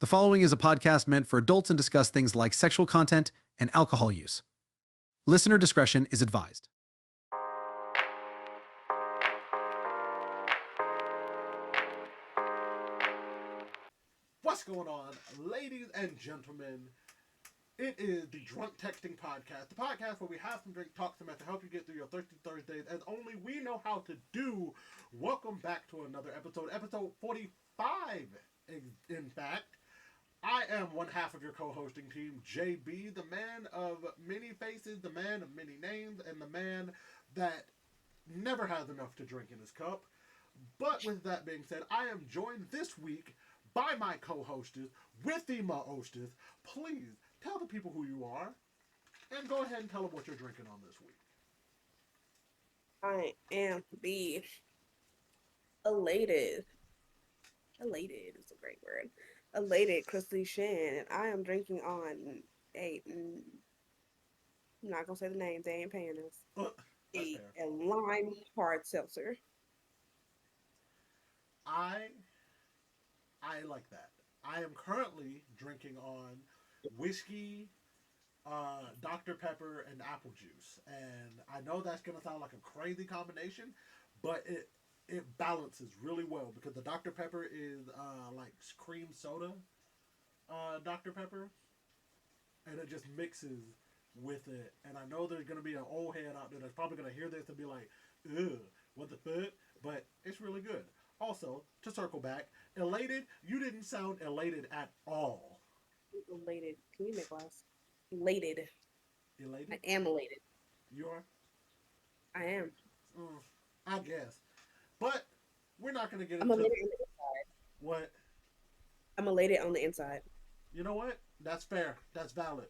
The following is a podcast meant for adults and discuss things like sexual content and alcohol use. Listener discretion is advised. What's going on, ladies and gentlemen? It is the Drunk Texting Podcast, the podcast where we have some drink, talk some to help you get through your thirsty Thursdays as only we know how to do. Welcome back to another episode 45, in fact. I am one half of your co-hosting team, JB, the man of many faces, the man of many names, and the man that never has enough to drink in his cup. But with that being said, I am joined this week by my co-hostess, with my hostess. Please tell the people who you are, and go ahead and tell them what you're drinking on this week. I am the elated is a great word. Elated Kristal Shan, and I am drinking on I'm not gonna say the name, they ain't paying us. A lime hard seltzer. I like that. I am currently drinking on whiskey, Dr. Pepper, and apple juice. And I know that's gonna sound like a crazy combination, but it balances really well because the Dr. Pepper is like cream soda, Dr. Pepper, and it just mixes with it. And I know there's gonna be an old head out there that's probably gonna hear this and be like, "Ugh, what the fuck?" But it's really good. Also, to circle back, elated, you didn't sound elated at all. Elated. Can you make glass? Elated. Elated? I am elated. You are? I am. I guess. But we're not going to get I'm into elated on the inside. what. I'm elated on the inside. You know what? That's fair. That's valid.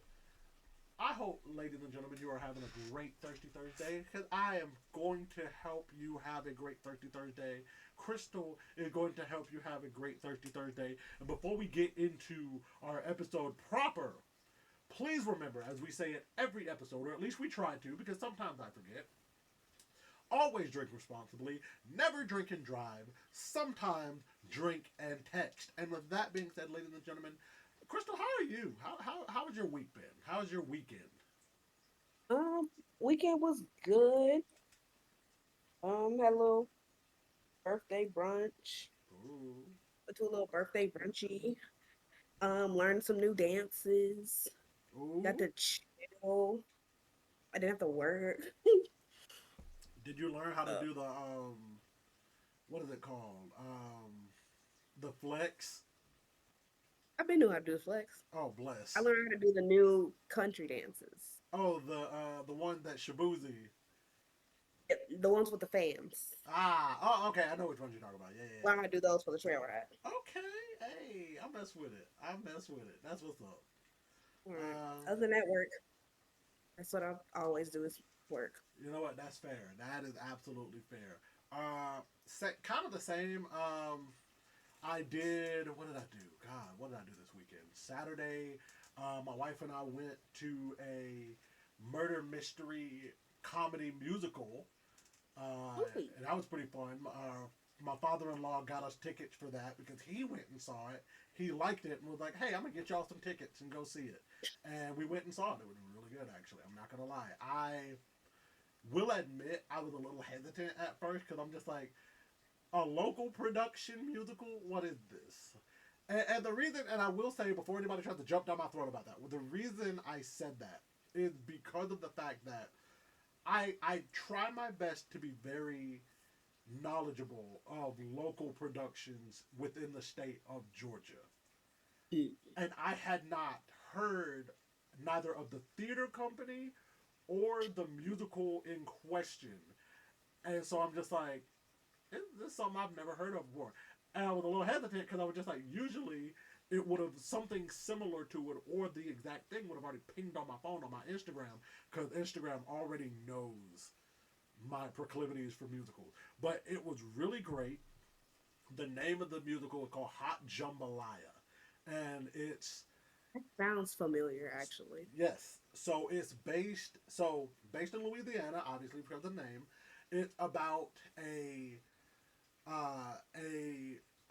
I hope, ladies and gentlemen, you are having a great Thirsty Thursday because I am going to help you have a great Thirsty Thursday. Kristal is going to help you have a great Thirsty Thursday. And before we get into our episode proper, please remember, as we say in every episode, or at least we try to, because sometimes I forget, always drink responsibly, never drink and drive, sometimes drink and text. And with that being said, ladies and gentlemen, Kristal, how are you? How has your week been? How's your weekend? Um, Weekend was good. Had a little birthday brunch. Ooh. Went to a little birthday brunchy. Learned some new dances. Got Ooh. to chill. I didn't have to work. Did you learn how to uh, do the what is it called? The flex? I've been knew how to do the flex. Oh, I bless. learned how to do the new country dances. Oh, the one that Shabuzi. Yep, the ones with the fans. Oh, okay. I know which ones you're talking about. Yeah, Learn how to do those for the trail ride. Okay. Hey, I mess with it. I mess with it. That's what's up. Alright. Uh, Other than that, work. That's what I always do is work. you know what? That's fair. That is absolutely fair. Kind of the same. I did. What did I do? God, what did I do this weekend? Saturday, my wife and I went to a murder mystery comedy musical, Ooh. and that was pretty fun. My father-in-law got us tickets for that because he went and saw it. He liked it and was like, "Hey, I'm gonna get y'all some tickets and go see it." And we went and saw it. It was really good, actually. I'm not gonna lie. I will admit I was a little hesitant at first because I'm just like, a local production musical? What is this? And the reason, and I will say before anybody tries to jump down my throat about that, the reason I said that is because of the fact that I try my best to be very knowledgeable of local productions within the state of Georgia. And I had not heard neither of the theater company or the musical in question. And so I'm just like, this is something I've never heard of before. And I was a little hesitant because I was just like, usually it would have something similar to it or the exact thing would have already pinged on my phone on my Instagram because Instagram already knows my proclivities for musicals. But it was really great. The name of the musical is called Hot Jambalaya. And it's That sounds familiar, actually. yes. So it's based in Louisiana, obviously because of the name. It's about a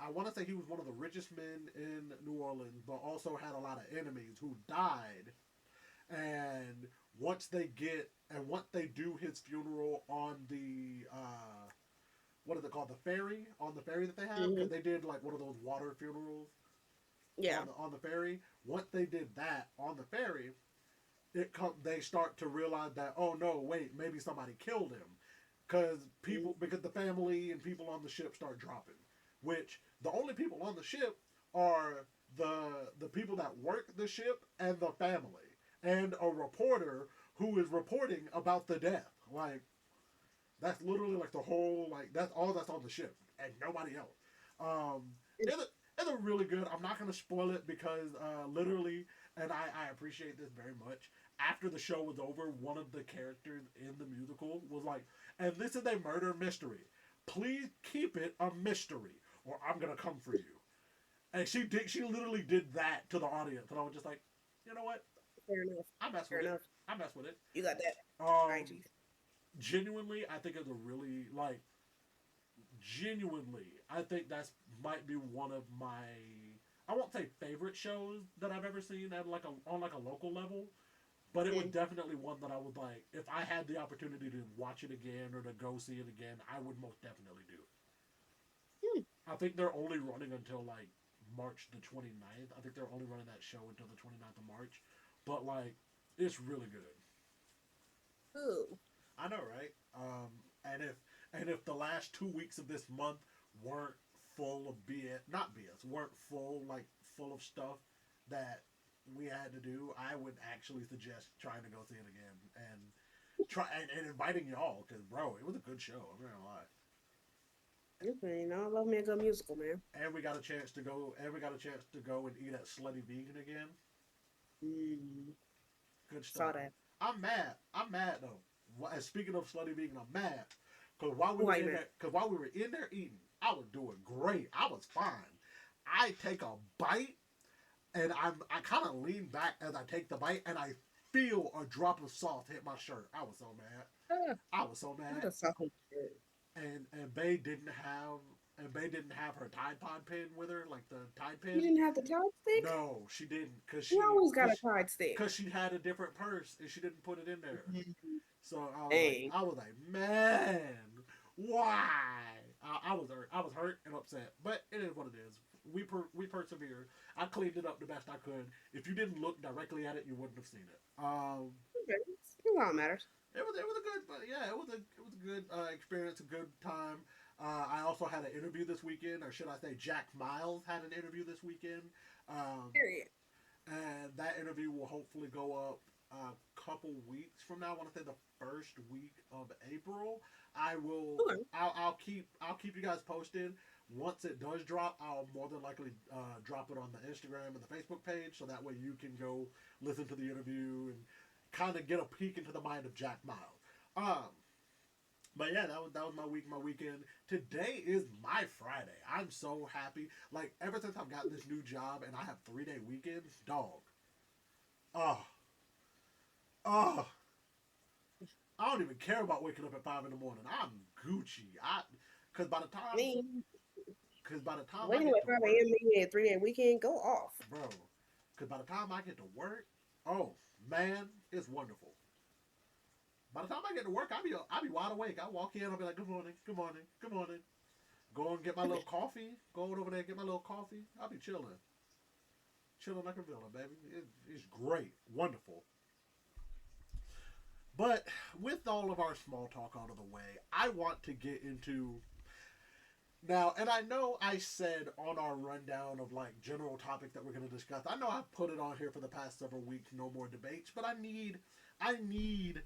I want to say he was one of the richest men in New Orleans, but also had a lot of enemies who died. And once they do his funeral on the what is it called, the ferry, on the ferry that they have, because they did like one of those water funerals Yeah. on the ferry. Once they did that on the ferry, they start to realize that, oh no, wait, maybe somebody killed him, because the family and people on the ship start dropping, which the only people on the ship are the people that work the ship and the family and a reporter who is reporting about the death. Like, that's literally like the whole, like, that's all that's on the ship and nobody else. Um, it's a really good. I'm not gonna spoil it because literally, and I appreciate this very much. After the show was over, one of the characters in the musical was like, "And this is a murder mystery. Please keep it a mystery, or I'm gonna come for you." And she did. She literally did that to the audience, and I was just like, "You know what? Fair enough. I mess Fair with it. enough. I mess with it." You got that. Um, Right, Chief. genuinely, I think it's a really like genuinely, I think that's might be one of my, I won't say favorite shows that I've ever seen at like a on like a local level, but it was definitely one that I would like if I had the opportunity to watch it again or to go see it again, I would most definitely do it. I think they're only running until like March the 29th. I think they're only running that show until the 29th of March, but like it's really good. Ooh. I know, right? And if the last 2 weeks of this month weren't full of BS, not BS, weren't full of stuff that we had to do, I would actually suggest trying to go see it again and and inviting y'all, because bro, it was a good show. I'm not gonna lie. Okay, you know, I love me a good musical, man. And we got a chance to go. And we got a chance to go and eat at Slutty Vegan again. Mm, Good saw stuff. that. I'm mad though. And speaking of Slutty Vegan, I'm mad because while we were Why you in mad? there, eating, I was doing great. I was fine. I take a bite and I kind of lean back as I take the bite, and I feel a drop of sauce hit my shirt. I was so mad. Ah, I was so what mad. a sophomore. Shit. And Bay didn't have her Tide Pod pin with her, like the Tide You pin. didn't have the Tide stick? No, she didn't, You always got a Tide stick. cause she had a different purse and she didn't put it in there. So Dang. I was like, man, why? I was hurt and upset, but it is what it is. We persevered. I cleaned it up the best I could. If you didn't look directly at it, you wouldn't have seen it. Okay, that's all that matters. It was a good, but yeah, it was a good experience, a good time. I also had an interview this weekend, or should I say, Jack Miles had an interview this weekend, um, Period. and that interview will hopefully go up a couple weeks from now. I want to say the first week of April. I will. Okay. I'll keep you guys posted. Once it does drop, I'll more than likely drop it on the Instagram and the Facebook page, so that way you can go listen to the interview and kind of get a peek into the mind of Jack Miles. Um, but yeah, that was my week, my weekend. Today is my Friday. I'm so happy. Like ever since I've gotten this new job and I have 3-day weekends, dog. Oh, oh. I don't even care about waking up at 5 in the morning. I'm Gucci. Cause by the I time, mean, cause by the time I waking up get at to 5 work, a.m. meeting at 3-day weekend, go off. bro. Cause by the time I get to work, oh man, it's wonderful. By the time I get to work, I be wide awake. I walk in, I'll be like, good morning, good morning, good morning. Go and get my little coffee. Go over there and get my little coffee. I'll be chilling. Chilling like a villain, baby. It's great. Wonderful. But with all of our small talk out of the way, I want to get into now, and I know I said on our rundown of like general topics that we're going to discuss, I know I've put it on here for the past several weeks, no more debates, but I need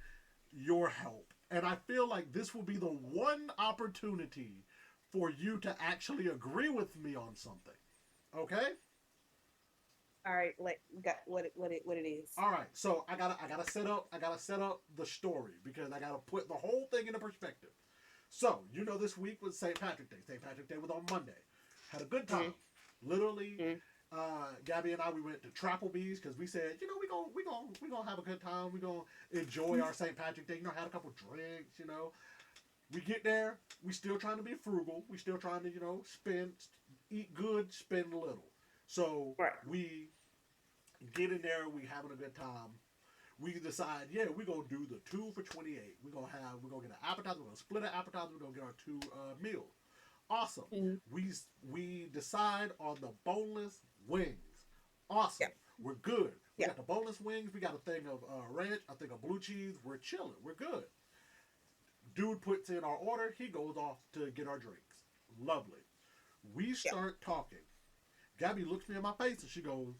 your help. And I feel like this will be the one opportunity for you to actually agree with me on something. Okay? All right, got what it is. All right. So I gotta set up the story because I gotta put the whole thing into perspective. So you know, this week was St. Patrick's Day. St. Patrick's Day was on Monday. Had a good time. Literally, Gabby and I, we went to Trapplebee's because we said, you know, we gonna have a good time. We gonna enjoy our St. Patrick's Day. You know, had a couple drinks. You know, we get there. We still trying to be frugal. We still trying to, you know, spend eat good, spend little. So Right. we get in there, we having a good time. We decide, yeah, we're gonna do the 2 for $28. We're gonna get an appetizer, we're gonna split an appetizer, we're gonna get our two meals. Awesome. Mm-hmm. We decide on the boneless wings. Awesome. Yeah. We're good. We Yeah. got the boneless wings. We got a thing of ranch, a thing of blue cheese. We're chilling. We're good. Dude puts in our order. He goes off to get our drinks. Lovely. We Yeah. start talking. Gabby looks me in my face and she goes,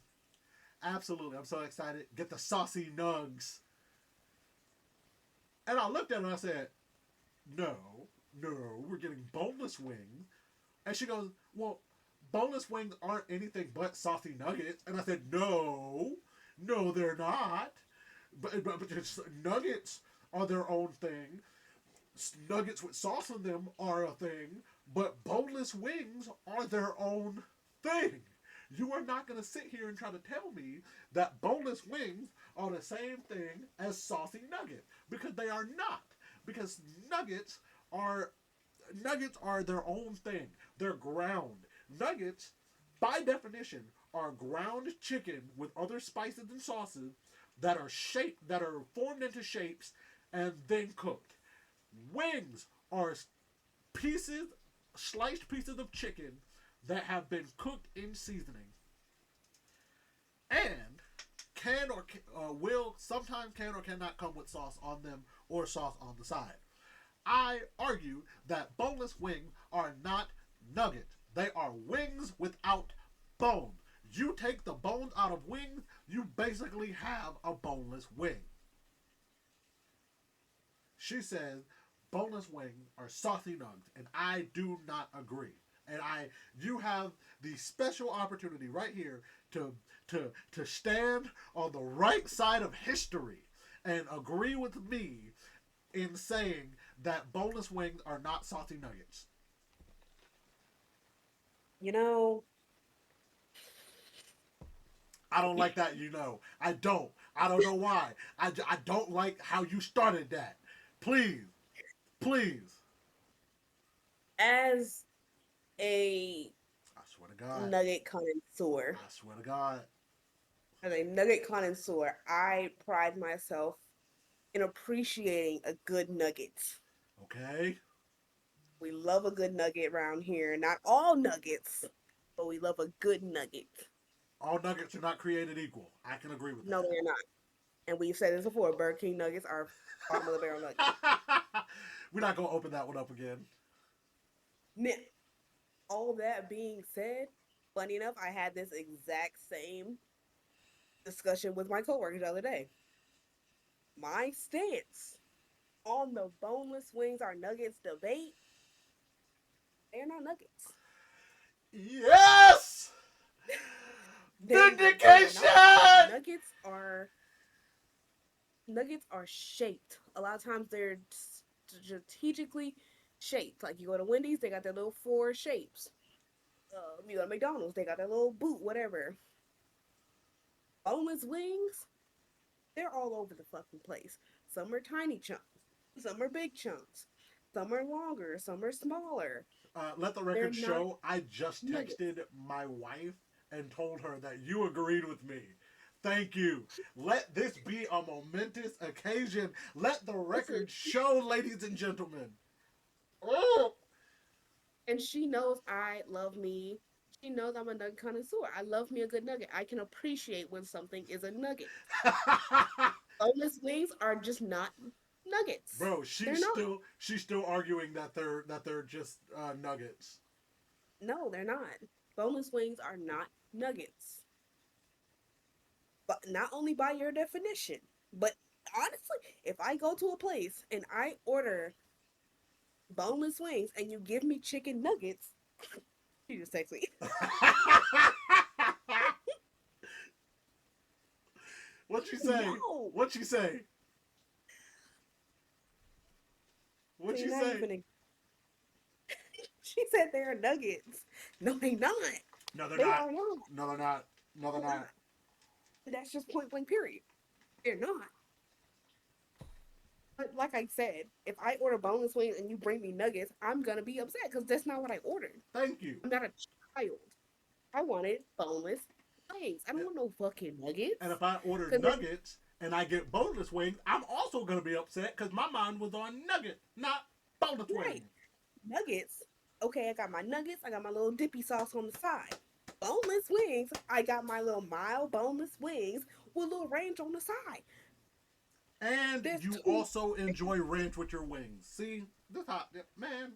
"Absolutely, I'm so excited. Get the saucy nugs." And I looked at her and I said, "No, no, we're getting boneless wings." And she goes, "Well, boneless wings aren't anything but saucy nuggets." And I said, "No, no, they're not. But nuggets are their own thing. Nuggets with sauce on them are a thing, but boneless wings are their own thing. You are not going to sit here and try to tell me that boneless wings are the same thing as saucy nuggets, because they are not. Because nuggets are their own thing. They're ground. Nuggets, by definition, are ground chicken with other spices and sauces that are formed into shapes and then cooked. Wings are pieces, sliced pieces of chicken that have been cooked in seasoning, and can or will sometimes can or cannot come with sauce on them or sauce on the side. I argue that boneless wings are not nuggets. They are wings without bones. You take the bones out of wings, you basically have a boneless wing. She says boneless wings are saucy nugs, and I do not agree. And you have the special opportunity right here to to stand on the right side of history and agree with me in saying that boneless wings are not saucy nuggets. You know, I don't like that, you know. I don't. I don't know why. I don't like how you started that. Please, please. as a I swear to God. nugget connoisseur, I swear to God. I pride myself in appreciating a good nugget. Okay. We love a good nugget around here. Not all nuggets, but we love a good nugget. All nuggets are not created equal. I can agree with No, they're not. And we've said this before. Burger King nuggets are bottom of the barrel nuggets. that. We're not gonna open that one up again. Now, all that being said, funny enough, I had this exact same discussion with my coworkers the other day. My stance on the boneless wings are nuggets debate, they're not nuggets. Yes! They are Vindication! not. Nuggets are shaped. A lot of times they're strategically shaped. Like you go to Wendy's, they got their little four shapes. You go to McDonald's, they got their little boot, whatever. Boneless wings, they're all over the fucking place. Some are tiny chunks, some are big chunks, some are longer, some are smaller. Let the They're record not show I just nuggets. texted my wife and told her that you agreed with me. Thank you. Let this be a momentous occasion. Let the Listen, record show, ladies and gentlemen. Oh! and she knows I love me. She knows I'm a nugget connoisseur. I love me a good nugget. I can appreciate when something is a nugget. Boneless wings are just not nuggets. Bro, They're not. she's still arguing that they're just nuggets. No, they're not. Boneless wings are not nuggets. But not only by your definition, but honestly, if I go to a place and I order boneless wings and you give me chicken nuggets, you just text me. What you say? No. What you say? What So you you're not say? even. She said they are nuggets. No, they not. No, they're They not. are not. No, they're not. No, they're They're not. not. That's just point blank. Period. They're not. But like I said, if I order boneless wings and you bring me nuggets, I'm gonna be upset because that's not what I ordered. Thank you. I'm not a child. child. I wanted boneless wings. I don't want no fucking And nuggets. if I order Cause it, nuggets and I get boneless wings, I'm also gonna be upset because my mind was on nugget, not boneless right, wing. nuggets. Okay, I got my nuggets. I got my little dippy sauce on the side. Boneless wings. I got my little mild boneless wings with a little ranch on the side. And There's you two. also enjoy ranch with your wings. See, this hot man.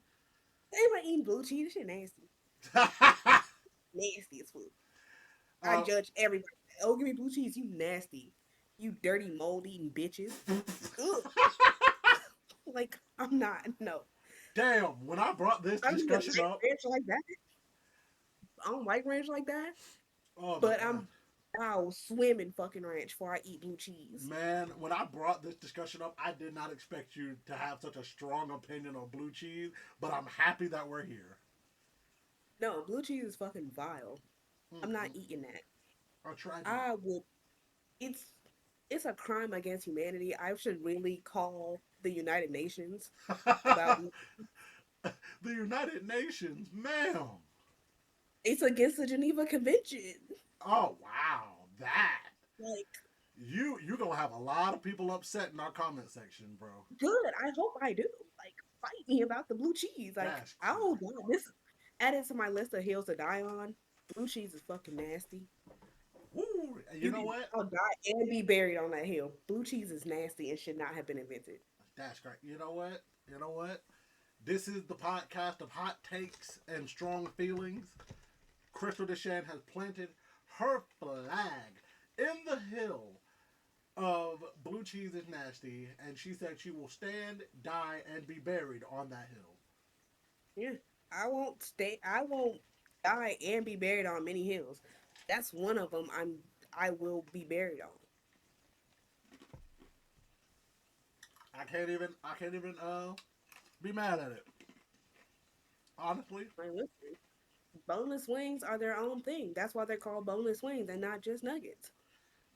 Anybody eating blue cheese? This shit nasty. Nasty as food. I uh, judge everybody. Oh, give me blue cheese. You nasty. You dirty mold eating bitches. Ugh. Like I'm not. No. damn, when I brought this I don't even discussion like up, ranch like that. I don't like ranch like that. oh my But god. I'll swim in fucking ranch before I eat blue cheese. Man, when I brought this discussion up, I did not expect you to have such a strong opinion on blue cheese, but I'm happy that we're here. No, blue cheese is fucking vile. I'm not Mm-mm. eating that. A tragedy. I would. It's it's a crime against humanity. I should really call the United Nations about. The United Nations, ma'am. It's against the Geneva Convention. Oh wow, that Like, you gonna have a lot of people upset in our comment section, bro. good. I hope I do. Like, fight me about the blue cheese. Like, That's oh crazy. god, this added to my list of hills to die on. Blue cheese is fucking nasty. Woo, you know what? I'll die and be buried on that hill. Blue cheese is nasty and should not have been invented. That's great. You know what? You know what? This is the podcast of hot takes and strong feelings. Kristal Deshan has planted her flag in the hill of blue cheese is nasty, and she said she will stand, die, and be buried on that hill. Yeah, I won't stay. I won't die and be buried on many hills. That's one of them. I will be buried on. I can't even be mad at it. Honestly, Like, listen, boneless wings are their own thing. That's why they're called boneless wings and not just nuggets.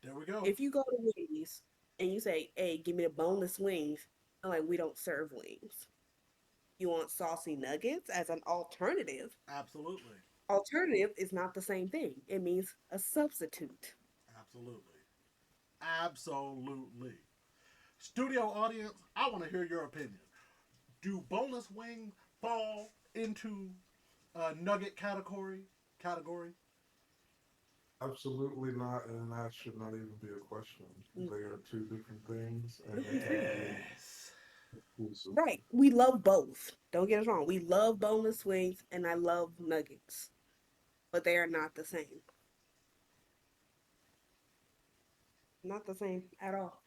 there we go. If you go to Wendy's and you say, "Hey, give me the boneless wings," I'm like, we don't serve wings. You want saucy nuggets as an alternative? Absolutely. Alternative is not the same thing. It means a substitute. Absolutely. Absolutely. Studio audience, I want to hear your opinion. Do boneless wings fall into nugget category? Absolutely not, and that should not even be a question. Mm, They are two different things, and they cannot be Yes. exclusive. right. We love both. Don't get us wrong. We love boneless wings and I love nuggets, but they are not the same. Not the same at all.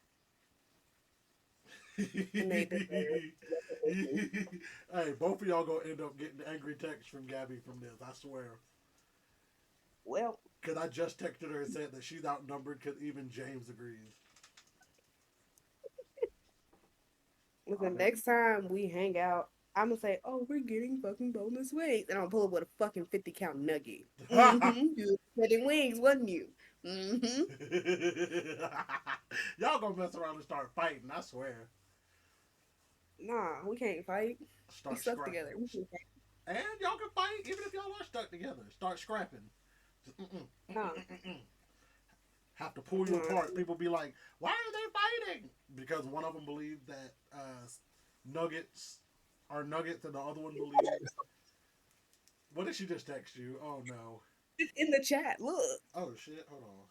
And they deserve recognition. Hey, both of y'all gonna end up getting angry texts from Gabby from this. I swear. Well, Cause I just texted her and said that she's outnumbered. Cause even James agrees. listen, next time we hang out, I'm gonna say, "Oh, we're getting fucking boneless wings," and I'll pull up with a fucking 50 count nugget. Mm-hmm. You were getting wings, wasn't you? Mm-hmm. Y'all gonna mess around and start fighting. I swear. Nah, we can't fight. We Start stuck scrapping. together. We can fight. And y'all can fight even if y'all are stuck together. Start scrapping. Just, Nah, have to pull you nah. apart. People be like, "Why are they fighting?" Because one of them believes that nuggets are nuggets, and the other one believes. What did she just text you? Oh no. It's in the chat. Look. Oh shit. Hold on.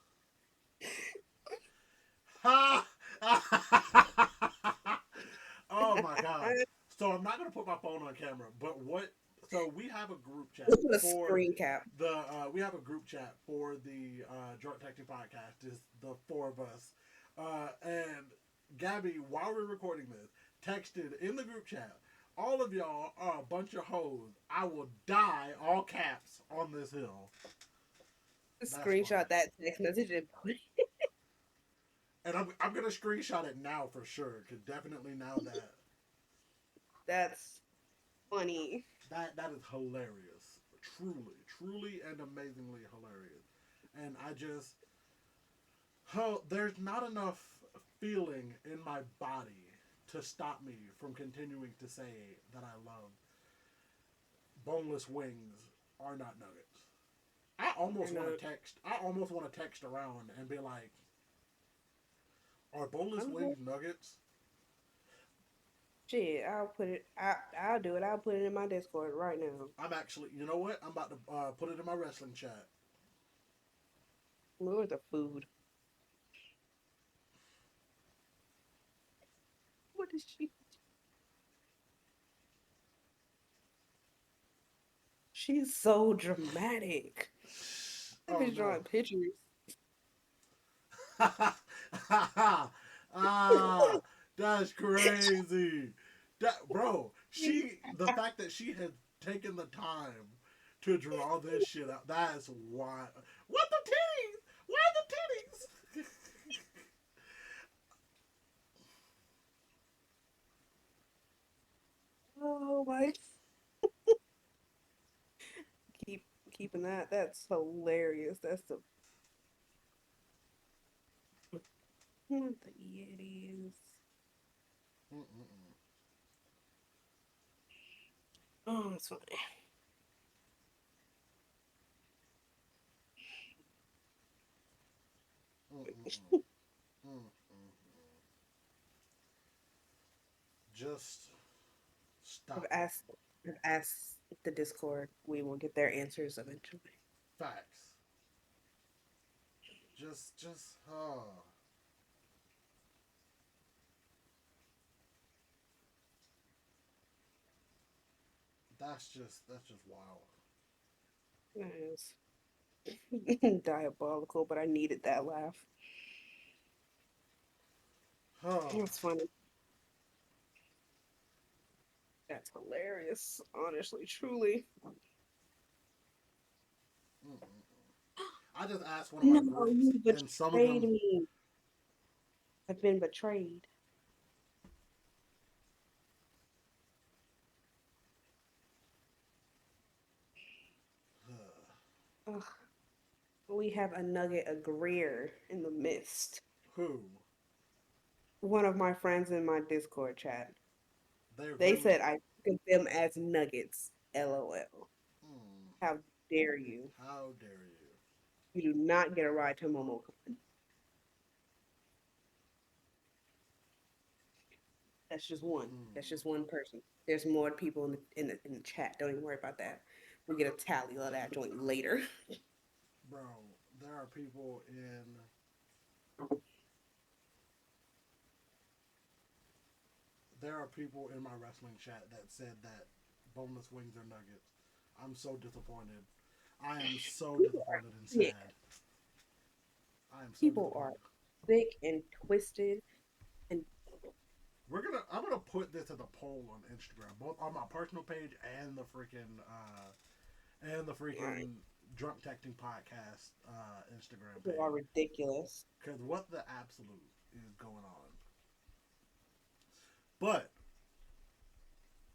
Oh my god. So I'm not gonna put my phone on camera, but what? So we have a group chat Look at a for screen cap. the. We have a group chat for the Drunk Texting podcast. Just the four of us, and Gabby, while we're recording this, texted in the group chat. All of y'all are a bunch of hoes. I will die, all caps, on this hill. That's funny. Screenshot that text message and put it. And I'm gonna screenshot it now for sure. Cause definitely now That's funny. that is hilarious. Truly and amazingly hilarious. And I just there's not enough feeling in my body to stop me from continuing to say that I love boneless wings are not nuggets. I I almost want know. to text. I almost want to text around and be like, "Are boneless I'm good. wings nuggets?" Shit, I'll put it. I'll do it. I'll put it in my Discord right now. I'm actually, you know what? I'm about to put it in my wrestling chat. Where's the food? What is she? She's so dramatic. Look Oh at no! drawing pictures. Ah, that's crazy. That bro, the fact that she had taken the time to draw this shit out. That's why. What the titties? Why the titties? Oh my! Keep keeping that. That's hilarious. That's the Yetis. Mm-mm-mm. Oh, it's funny. Mm-mm-mm. Mm-mm. Just I've stop it. asked. I've asked the Discord. We will get their answers eventually. Facts. Oh, that's just wild. Yes. Diabolical, but I needed that laugh. Oh, That's funny. That's hilarious. Honestly, truly. mm-mm. I just asked one of my No, groups, you and some of betrayed them, me. I've been betrayed. Ugh. We have a nugget of Greer in the mist. who One of my friends in my Discord chat. they're They really, said I took them as nuggets. LOL. mm, How dare you? how dare you? You do not get a ride to MomoCon. That's just one. That's Mm, just one person. There's more people in the chat. Don't even worry about that. We'll get a tally of that joint later. bro, there are people in there are people in my wrestling chat that said that boneless wings are nuggets. I'm so disappointed. I am so People are disappointed and sick. sad. I am so People are disappointed. sick and twisted and I'm gonna put this as a poll on Instagram, both on my personal page and the right. freaking drunk texting podcast Instagram People are page. ridiculous. Because what the absolute is going on? But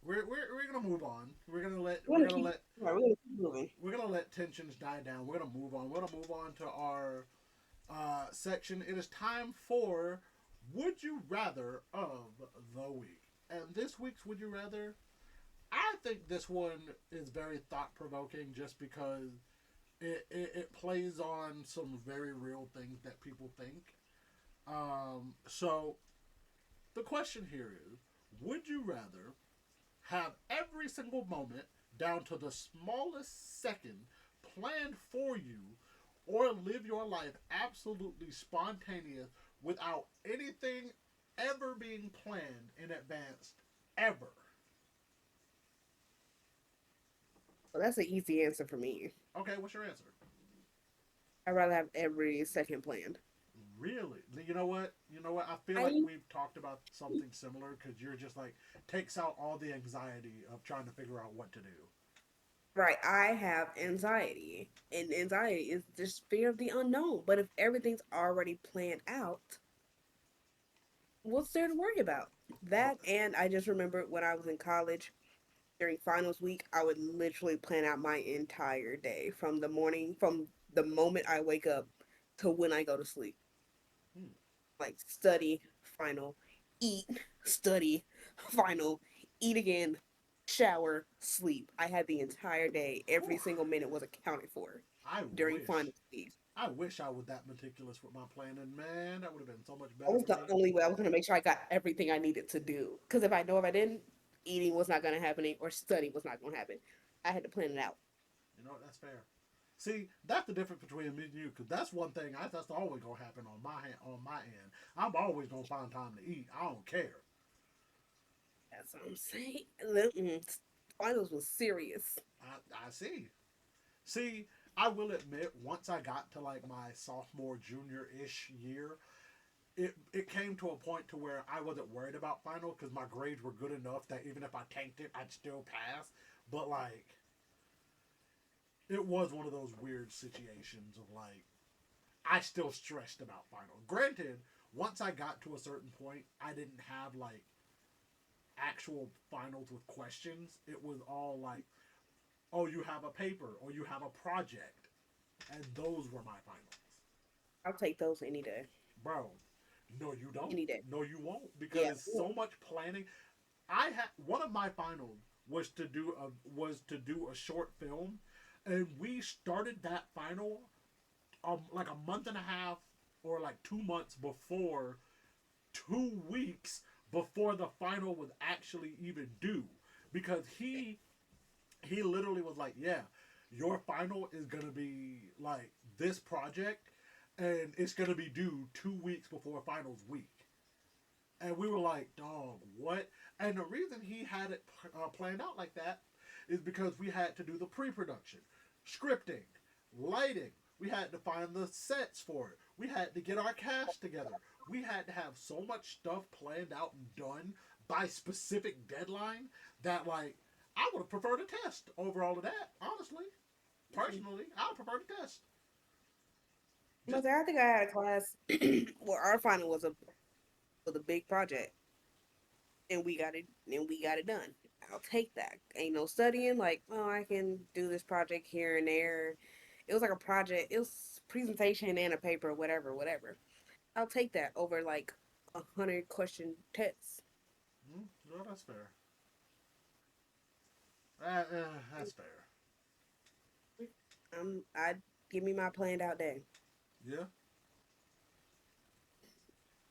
we're gonna move on. We're gonna keep moving. We're gonna let tensions die down. We're gonna move on. We're gonna move on to our section. It is time for Would You Rather of the Week. And this week's Would You Rather, I think this one is very thought provoking just because it plays on some very real things that people think. So the question here is Would you rather have every single moment down to the smallest second planned for you or live your life absolutely spontaneous without anything ever being planned in advance ever? Well, that's an easy answer for me. Okay, what's your answer? I'd rather have every second planned. Really? You know what? You know what? I feel like I we've talked about something similar because you're just like takes out all the anxiety of trying to figure out what to do. right. I have anxiety, and anxiety is just fear of the unknown. But if everything's already planned out, what's there to worry about? Well, That and I just remember when I was in college during finals week, I would literally plan out my entire day from the moment I wake up to when I go to sleep. hmm. Like study, final, eat, study, final, eat again, shower, sleep. I had the entire day. Every Whew. single minute was accounted for. I during wish. finals week. I wish I was that meticulous with my planning, man. That would have been so much That better was for the me. only way I was gonna make sure I got everything I needed to do. Because if I didn't, eating was not gonna happen or studying was not gonna happen. I had to plan it out. You know what? That's fair. See, that's the difference between me and you, because that's one thing. That's always gonna happen on my end. I'm always gonna find time to eat. I don't care. That's what I'm saying. Mm-mm. Finals was serious. I see. See, I will admit, once I got to like my sophomore, junior ish year, it came to a point to where I wasn't worried about final because my grades were good enough that even if I tanked it, I'd still pass. But like, it was one of those weird situations of like, I still stressed about final. Granted, once I got to a certain point, I didn't have like actual finals with questions. It was all like, oh, you have a paper or you have a project, and those were my finals. I'll take those any day. Bro, no, you don't. Any day. No, you won't Yeah. because so much planning. I had one of my finals was to do a short film, and we started that final like a month and a half or like 2 months before, 2 weeks before the final was actually even due, because he literally was like, yeah, your final is gonna be like this project, and it's gonna be due 2 weeks before finals week. And we were like, dog, what? And the reason he had it planned out like that is because we had to do the pre-production, scripting, lighting. We had to find the sets for it. We had to get our cast together. We had to have so much stuff planned out and done by specific deadline that like I would have preferred a test over all of that. Honestly, personally, I would prefer the test. Just But I think I had a class where our final was a big project, and we got it done. I'll take that. Ain't no studying. Like, oh, I can do this project here and there. It was like a project. It was presentation and a paper, whatever, whatever. I'll take that over like 100 question tests. no, that's fair. That's fair. I give me my planned out day. Yeah.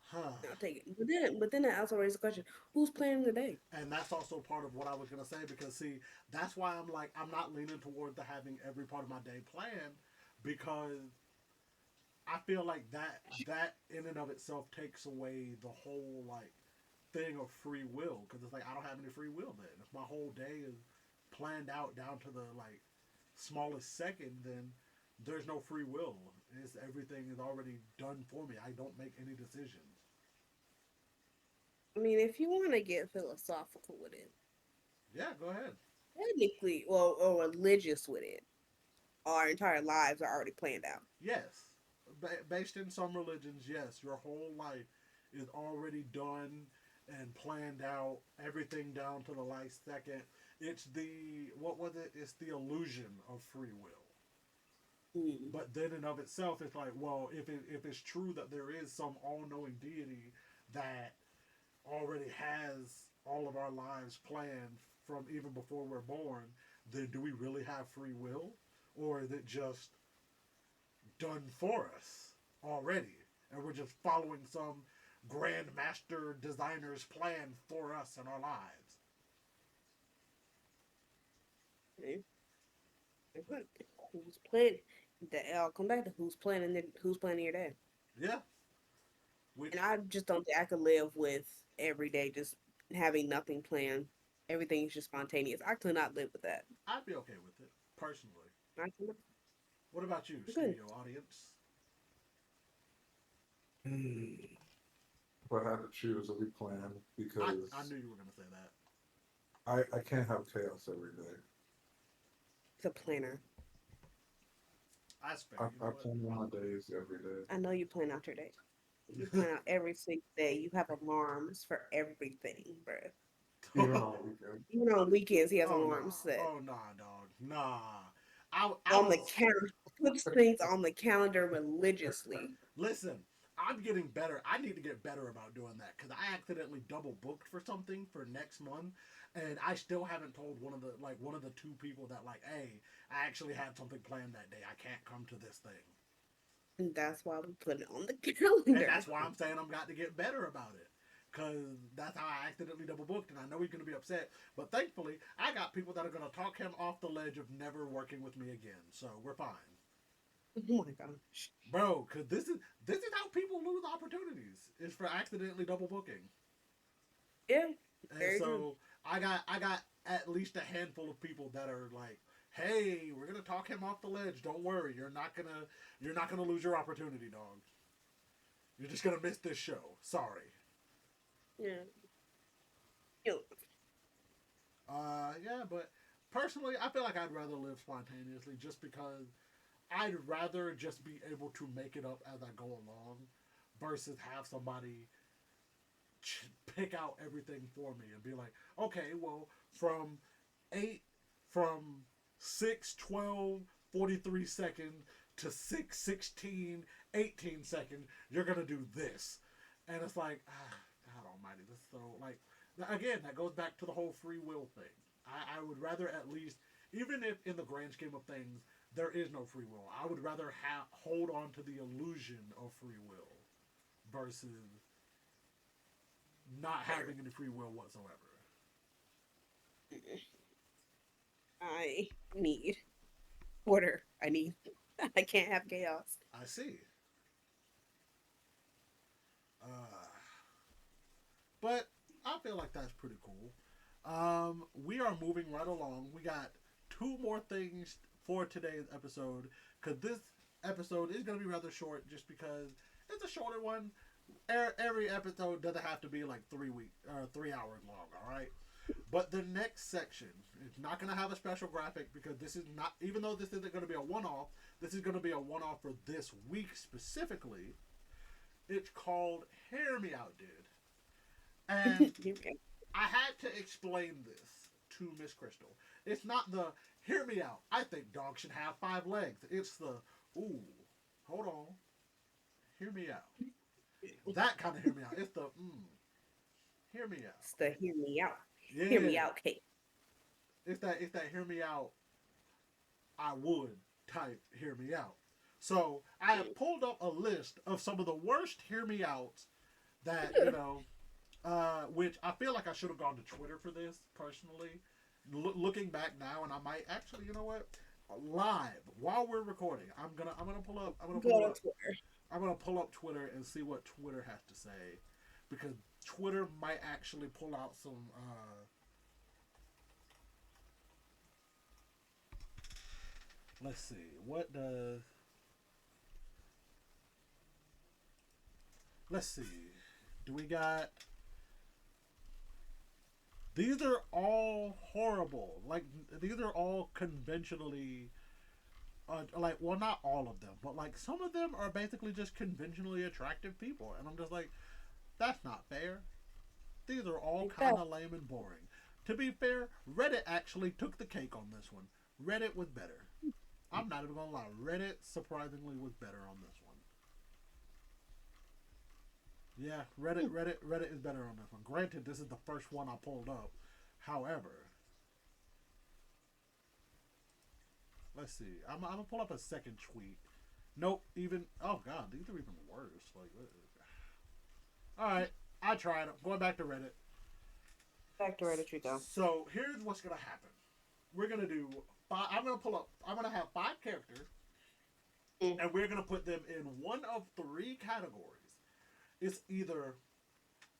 Huh. I'll take it. But then that also raises the question: who's planning the day? And that's also part of what I was gonna say, because see, that's why I'm like I'm not leaning toward the having every part of my day planned, because I feel like that in and of itself takes away the whole like thing of free will, because it's like I don't have any free will then. If my whole day is planned out down to the like smallest second, then there's no free will. It's everything is already done for me. I don't make any decisions. I mean, if you want to get philosophical with it, Yeah, go ahead. technically, well, or religious with it, our entire lives are already planned out. Yes. Based in some religions, yes, your whole life is already done and planned out, everything down to the last second. It's the, what was it? It's the illusion of free will. Mm. But then in of itself, it's like, well, if it's true that there is some all knowing deity that already has all of our lives planned from even before we're born, then do we really have free will? Or is it just done for us already? And we're just following some grandmaster designer's plan for us and our lives. Okay. But who's planning? I'll come back to who's planning your day. Yeah. Which And I just don't think I could live with every day just having nothing planned. Everything's just spontaneous. I could not live with that. I'd be okay with it, personally. I could not. What about you, I'm good. studio audience? If I had to choose, I'd be planned I because knew you were going to say that. I can't have chaos every day. It's a planner. That's fair. You I know what? plan my days every day. I know you plan out your day. You plan out every single day. You have alarms for everything, bruh. Even on weekends. Even on weekends, he has Oh alarms nah, set oh nah, dog, nah. I on was the calendar. Puts things on the calendar religiously. listen. I'm getting better. I need to get better about doing that because I accidentally double booked for something for next month, and I still haven't told one of the two people that like, hey, I actually had something planned that day. I can't come to this thing, And that's why we put it on the and calendar. that's why I'm saying I'm got to get better about it. Cause that's how I accidentally double booked, and I know he's gonna be upset. But thankfully, I got people that are gonna talk him off the ledge of never working with me again. So we're fine. Oh my gosh. Bro, because this is how people lose opportunities is for accidentally double booking. Yeah. And Very so true. I got at least a handful of people that are like, hey, we're gonna talk him off the ledge. Don't worry, you're not gonna lose your opportunity, dog. You're just gonna miss this show. Sorry. Yeah. You Yeah, but personally, I feel like I'd rather live spontaneously just because I'd rather just be able to make it up as I go along versus have somebody pick out everything for me and be like, okay, well, from 8, from 6:12:43 to 6:16:18, you're going to do this. And it's like, God almighty, this is so, like, again, that goes back to the whole free will thing. I would rather at least, even if in the grand scheme of things, there is no free will, I would rather hold on to the illusion of free will versus not having any free will whatsoever. I need order. I need I can't have chaos. I see. Uh, but I feel like that's pretty cool. We are moving right along. We got two more things for today's episode because this episode is going to be rather short just because it's a shorter one. Every episode doesn't have to be like 3 week or 3 hours long. All right. But the next section, it's not going to have a special graphic because this is not, even though this isn't going to be a one off, this is going to be a one off for this week specifically. It's called Hear Me Out, dude. And Okay. I had to explain this to Miss Kristal. It's not the Hear Me Out. I think dogs should have 5 legs. It's the, ooh, hold on. Hear me out. That kind of hear me out. It's the, hear me out. It's the hear me out. Yeah. Hear me out, Kate. It's that hear me out, I would type hear me out. So I have pulled up a list of some of the worst hear me outs that, which I feel like I should have gone to Twitter for this personally. Looking back now, and I might actually, you know what? Live while we're recording, I'm gonna pull up Go to Twitter. I'm gonna pull up Twitter and see what Twitter has to say because Twitter might actually pull out some. Let's see. What does? Let's see. Do we got? These are all horrible. Like these are all conventionally. Well, not all of them, but like some of them are basically just conventionally attractive people, and I'm just like, that's not fair. These are all kind of lame and boring. To be fair, Reddit actually took the cake on this one. Reddit was better. I'm not even gonna lie. Reddit surprisingly was better on this one. Yeah, Reddit is better on this one. Granted, this is the first one I pulled up. However, let's see. I'm gonna pull up a second tweet. Nope. Even oh god, these are even worse. Like, all right, I tried. I'm going back to Reddit. Back to Reddit you go. So here's what's gonna happen. We're gonna do. I'm gonna pull up. I'm gonna have 5 characters, and we're gonna put them in one of 3 categories. It's either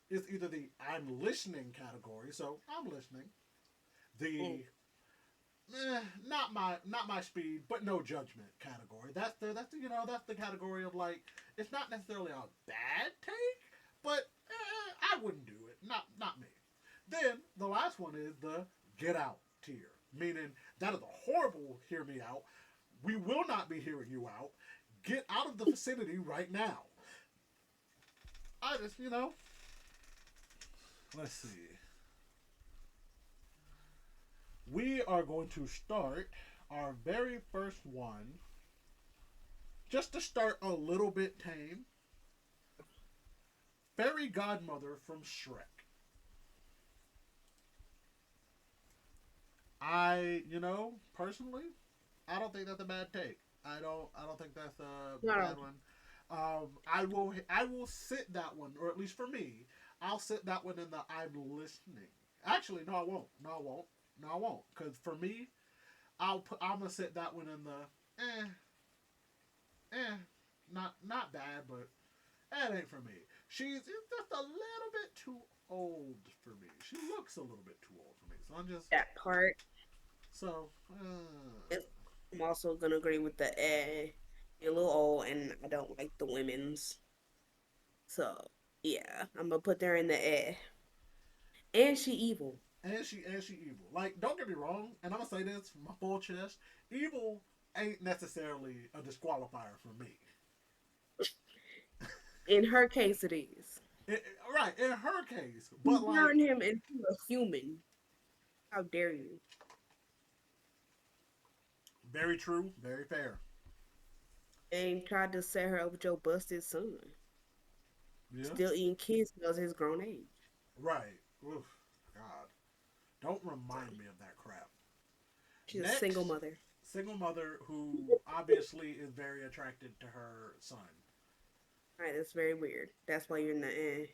the I'm listening category, so I'm listening. The not my speed, but no judgment category. That's the category of like it's not necessarily a bad take, but I wouldn't do it. Not me. Then the last one is the get out tier, meaning that is a horrible hear me out. We will not be hearing you out. Get out of the vicinity right now. I just let's see. We are going to start our very first one just to start a little bit tame. fairy godmother from Shrek. Personally, I don't think that's a bad take. I don't think that's a No. bad one. I will sit that one, or at least for me, I'll sit that one in the I'm listening. Actually, no, I won't. No, I won't. No, I won't. Because for me, I'm gonna sit that one in the not bad, but that ain't for me. She's just a little bit too old for me. She looks a little bit too old for me. So I'm just That part. so. I'm also gonna agree with the you're a little old, and I don't like the women's. So yeah, I'm gonna put her in the and she evil. And she evil. Like, don't get me wrong, and I'm gonna say this from my full chest. Evil ain't necessarily a disqualifier for me. In her case, it is. Right, in her case, You but like, turn him into a human. How dare you? very true, very fair. And tried to set her up with your busted son. Yeah, Still eating kids because his grown age. right. Oof, God, don't So remind me of that crap. she's a single Next, mother. single mother who obviously is very attracted to her son. Right, that's very weird. That's why you're in the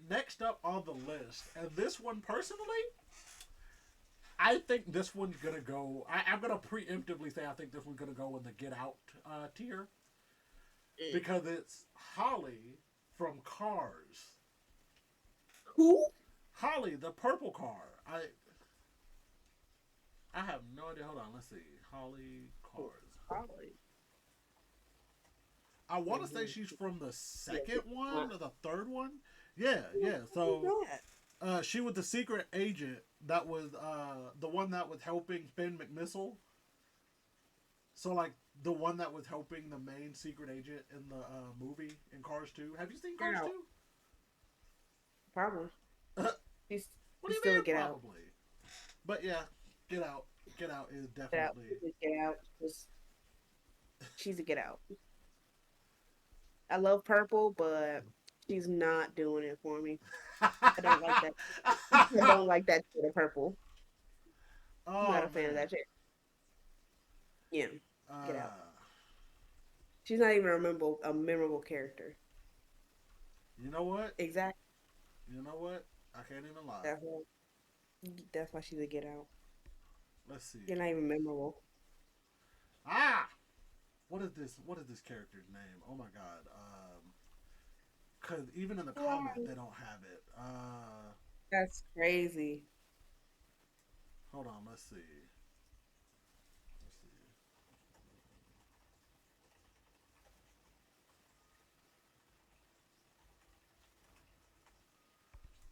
Next up on the list, and this one personally, I think this one's gonna go. I'm gonna preemptively say I think this one's gonna go in the Get Out tier because it's Holly from Cars. Who? Holly, the purple car. I have no idea. Hold on, let's see. Holly Cars. Probably. I want to say she's from the second one or the third one. Yeah, yeah. So she was the secret agent that was the one that was helping Finn McMissile. So like the one that was helping the main secret agent in the movie in Cars 2. Have you seen Cars 2? Probably. what She's do you still mean? a get out. Probably. But yeah, Get Out. Get Out is Get out. definitely. Get out. She's a get out. I love purple, but she's not doing it for me. I don't like that. I don't like that shade of purple. I'm not Oh a fan of man. that shade. Yeah, get out. Uh, She's not even a memorable character. you know what? Exactly. You know what? I can't even lie. That's why she's a get out. Let's see. You're not even memorable. Ah, what is this? What is this character's name? Oh my god. Cause even in the comments they don't have it. That's crazy. Hold on. Let's see. Let's see.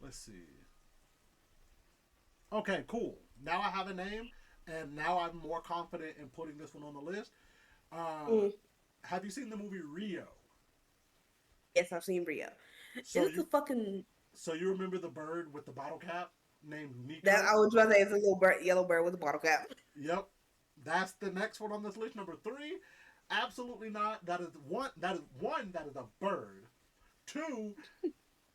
Let's see. Okay, cool. Now I have a name, and now I'm more confident in putting this one on the list. Uh, Mm. have you seen the movie Rio? Yes, I've seen Rio. So It's a you fucking so you remember the bird with the bottle cap named that Nico? I was about to say it's a little bird, yellow bird with a bottle cap. Yep. That's the next one on this list. Number 3. Absolutely not. That is one. That is one. That is a bird. 2.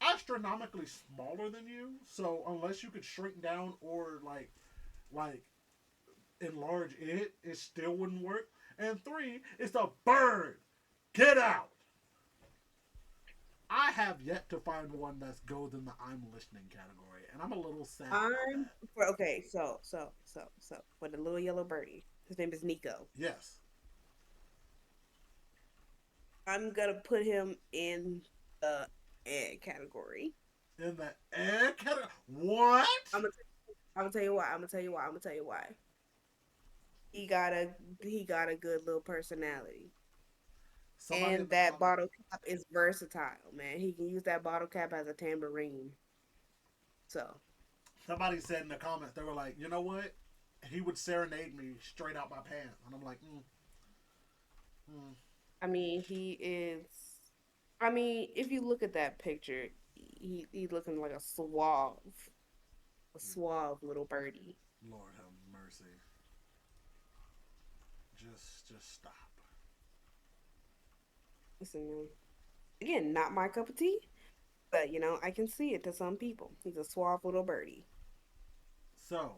Astronomically smaller than you. So unless you could shrink down or like enlarge it, it still wouldn't work. And 3. It's a bird. Get out. I have yet to find one that goes in the I'm listening category, and I'm a little sad about that. Okay. So for the little yellow birdie, his name is Nico. Yes. I'm gonna put him in the egg category. In the egg category. What? I'm gonna, I'm gonna tell you why. I'm gonna tell you why. I'm gonna tell you why. He got a good little personality. Somebody in And the that comments. bottle cap is versatile, man. He can use that bottle cap as a tambourine. So, Somebody said in the comments, they were like, you know what? He would serenade me straight out my pants. And I'm like, mm. I mean, he is. I mean, if you look at that picture, he's looking like a suave little birdie. Lord have mercy. Just stop. Listen, man. Again, not my cup of tea, but I can see it to some people. He's a suave little birdie. So,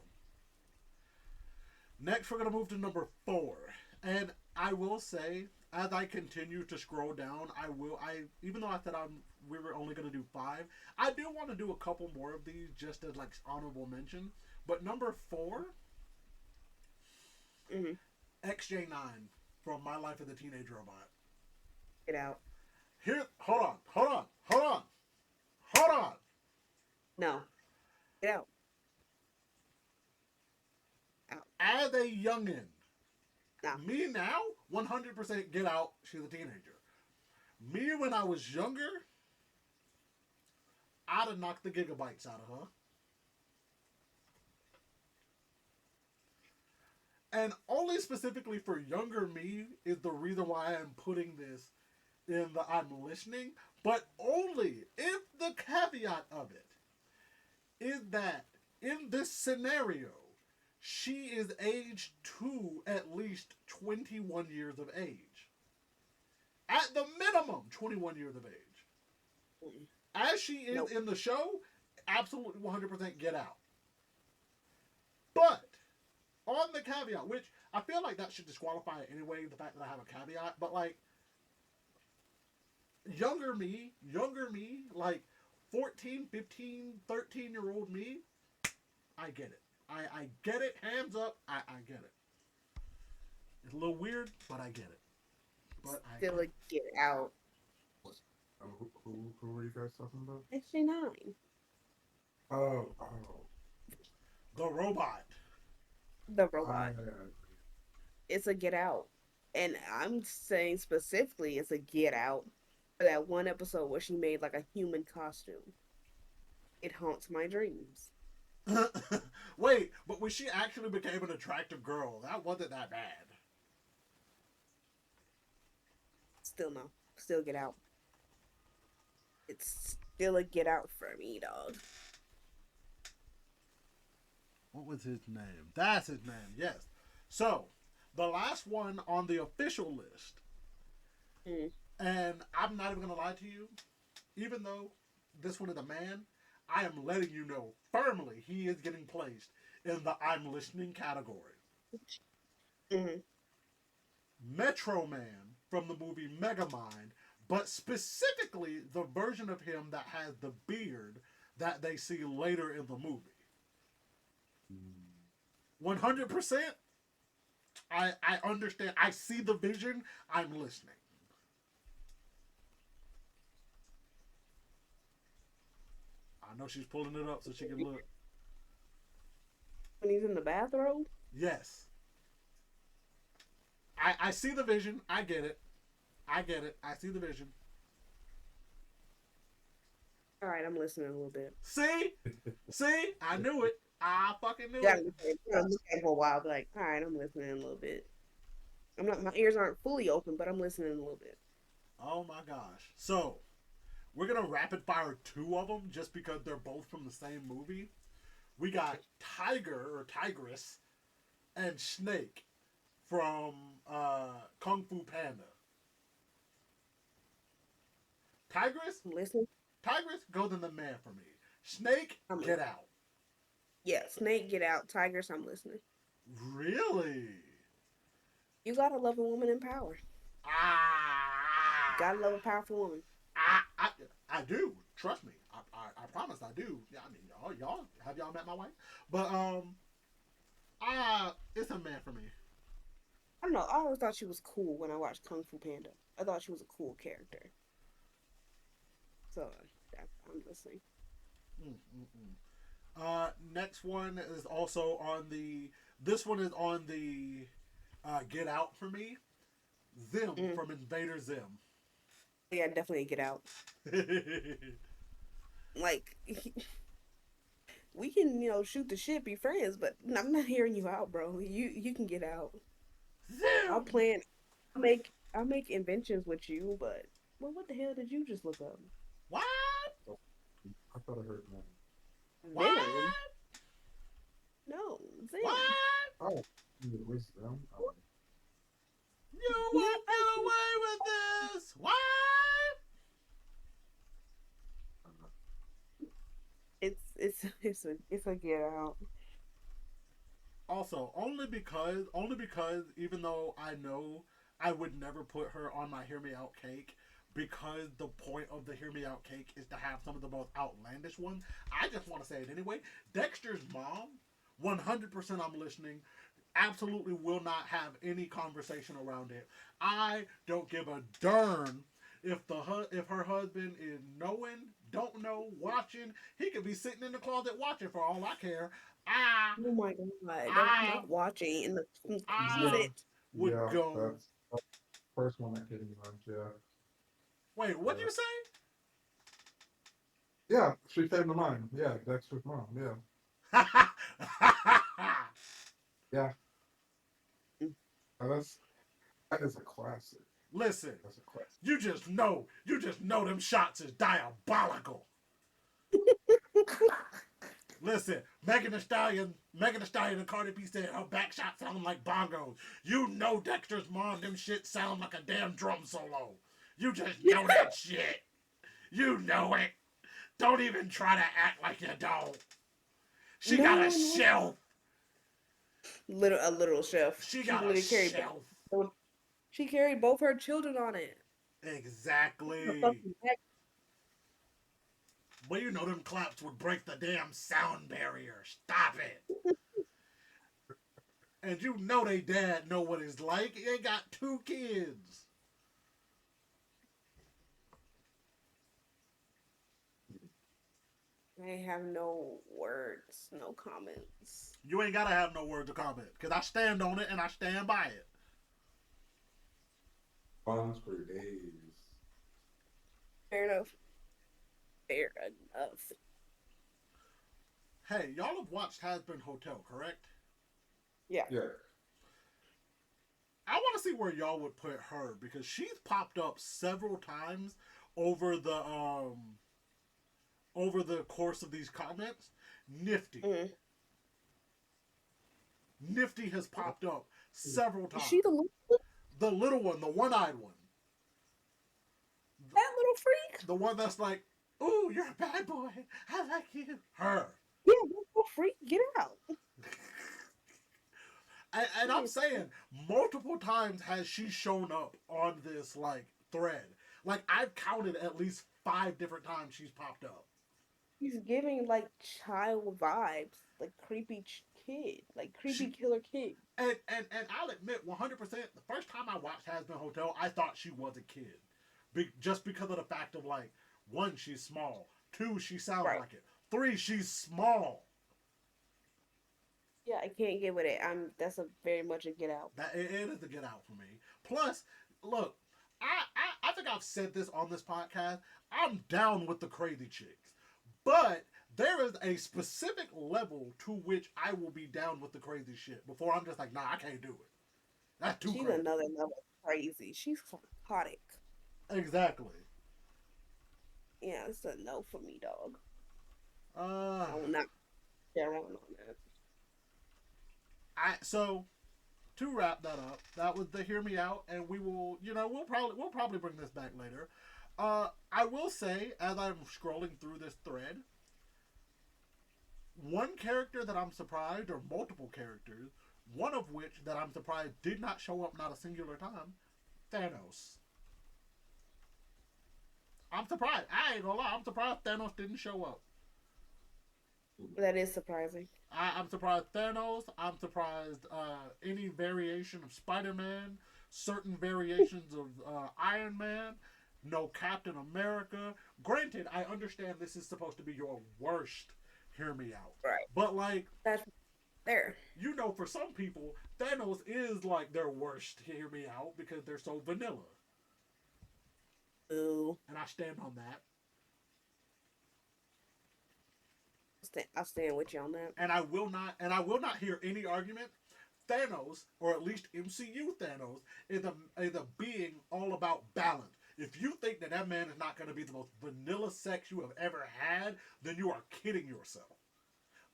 next we're going to move to number 4. And I will say, as I continue to scroll down, even though I said we were only going to do 5, I do want to do a couple more of these just as like honorable mention. But number 4, Mm-hmm. XJ9 from My Life as a Teenage Robot. Get out. Here, hold on. No. Get out. Out. As a youngin, No. me now, 100% Get Out. She's a teenager. Me when I was younger, I'd have knocked the gigabytes out of her. And only specifically for younger me is the reason why I'm putting this in the I'm listening, but only if the caveat of it is that in this scenario, she is aged to at least 21 years of age. At the minimum, 21 years of age. As she is Nope. in the show, absolutely 100% Get Out. But on the caveat, which I feel like that should disqualify it anyway, the fact that I have a caveat, but like younger me, like 14, 15, 13-year-old me, I get it. I get it. Hands up. I get it. It's a little weird, but I get it. But I Still get a Get Out. Who were you guys talking about? XJ9. Oh. the robot. The robot. I It's a Get Out. And I'm saying specifically it's a Get Out for that one episode where she made like a human costume. It haunts my dreams. Wait, but when she actually became an attractive girl, that wasn't that bad. Still no. Still Get Out. It's still a Get Out for me, dog. What was his name? That's his name, yes. So, the last one on the official list, Mm. and I'm not even going to lie to you, even though this one is a man, I am letting you know firmly he is getting placed in the I'm listening category. Mm-hmm. Metro Man from the movie Megamind, but specifically the version of him that has the beard that they see later in the movie. 100%. I understand. I see the vision. I'm listening. I know she's pulling it up so she can look. When he's in the bathrobe? Yes. I see the vision. I get it. I see the vision. Alright, I'm listening a little bit. See? I knew it. I fucking knew You gotta it. look at it for a while, be like, alright, I'm listening a little bit. My ears aren't fully open, but I'm listening a little bit. Oh my gosh. So, we're going to rapid fire 2 of them just because they're both from the same movie. We got Tiger or Tigress and Snake from Kung Fu Panda. Tigress Listen. goes in the man for me. Snake, Get Out. Yeah, Snake, Get Out. Tigers, I'm listening. Really? You gotta love a woman in power. Gotta love a powerful woman. I do. Trust me. I promise I do. Yeah, I mean, y'all have y'all met my wife? But it's a man for me. I don't know. I always thought she was cool when I watched Kung Fu Panda. I thought she was a cool character. So I'm listening. Next one is also on the. This one is on the Get Out for me. Zim from Invader Zim. Yeah, definitely Get Out. Like, we can, shoot the shit, be friends, but I'm not hearing you out, bro. You can get out. Zim! I'll make inventions with you, but what the hell did you just look up? What? I thought I heard that. What? Venom? No, Zim. What? Oh, it was them. Oh. You won't get away with this. What? it's a get out. Also, only because even though I know I would never put her on my hear me out cake, because the point of the hear me out cake is to have some of the most outlandish ones. I just want to say it anyway. Dexter's mom, 100% I'm listening. Absolutely will not have any conversation around it. I don't give a darn if her husband is knowing, don't know, watching. He could be sitting in the closet watching for all I care. I Oh my god, no, I not watching in the I Yeah, closet. would yeah, go. that's the first one that came to mind. Yeah, Wait, what did yeah, you say? yeah. She came to mind. Yeah, Dexter's mom. Yeah, yeah. That's that is a classic. Listen, That's a classic. you just know them shots is diabolical. Listen, Megan Thee Stallion and Cardi B said her back shot sound like bongos. You know Dexter's mom, them shit sound like a damn drum solo. You just know that shit. You know it. Don't even try to act like you don't. She got a No, no, shelf. a little chef. She She got a literally carried shelf. she carried both her children on it. Her Exactly. fucking back. Well, you know them claps would break the damn sound barrier. Stop it. And you know they dad know what it's like. They got 2 kids. I have no words, no comments. You ain't gotta have no word to comment, cause I stand on it and I stand by it. Funds for days. Fair enough. Fair enough. Hey, y'all have watched Has Been Hotel, correct? Yeah. Yeah, I want to see where y'all would put her because she's popped up several times over the um over the course of these comments. Nifty. Mm. Nifty has popped up several Is times. she the little, The little one, the one-eyed one. that little freak? The one that's like, ooh, you're a bad boy. I like you. Her. Yeah, that little freak. Get out. And I'm saying multiple times has she shown up on this like thread. Like I've counted at least 5 different times she's popped up. He's giving like child vibes, like creepy kid, like creepy She killer kid. and I'll admit 100%. The first time I watched Has Been Hotel, I thought she was a kid, just because of the fact of like 1, she's small. 2, she sounds Right. like it. 3, she's small. Yeah, I can't get with it. That's a very much a get out. That it is a get out for me. Plus, look, I think I've said this on this podcast. I'm down with the crazy chicks, but there is a specific level to which I will be down with the crazy shit before I'm just like, nah, I can't do it. That's too She's crazy. another level of crazy. She's psychotic. Exactly. Yeah, it's a no for me, dog. Uh, I will not share on that. so to wrap that up, that was the hear me out, and we will, we'll probably bring this back later. I will say, as I'm scrolling through this thread, one character that I'm surprised, or multiple characters, one of which that I'm surprised did not show up not a singular time, Thanos. I'm surprised. I ain't gonna lie. I'm surprised Thanos didn't show up. That is surprising. I'm surprised Thanos. I'm surprised any variation of Spider-Man, certain variations of Iron Man, no Captain America. Granted, I understand this is supposed to be your worst. Hear me out. Right. But like, That's there. for some people, Thanos is like their worst. Hear me out because they're so vanilla, Ooh. and I stand on that. I'll stand with you on that. And I will not hear any argument. Thanos, or at least MCU Thanos, is a being all about balance. If you think that man is not going to be the most vanilla sex you have ever had, then you are kidding yourself.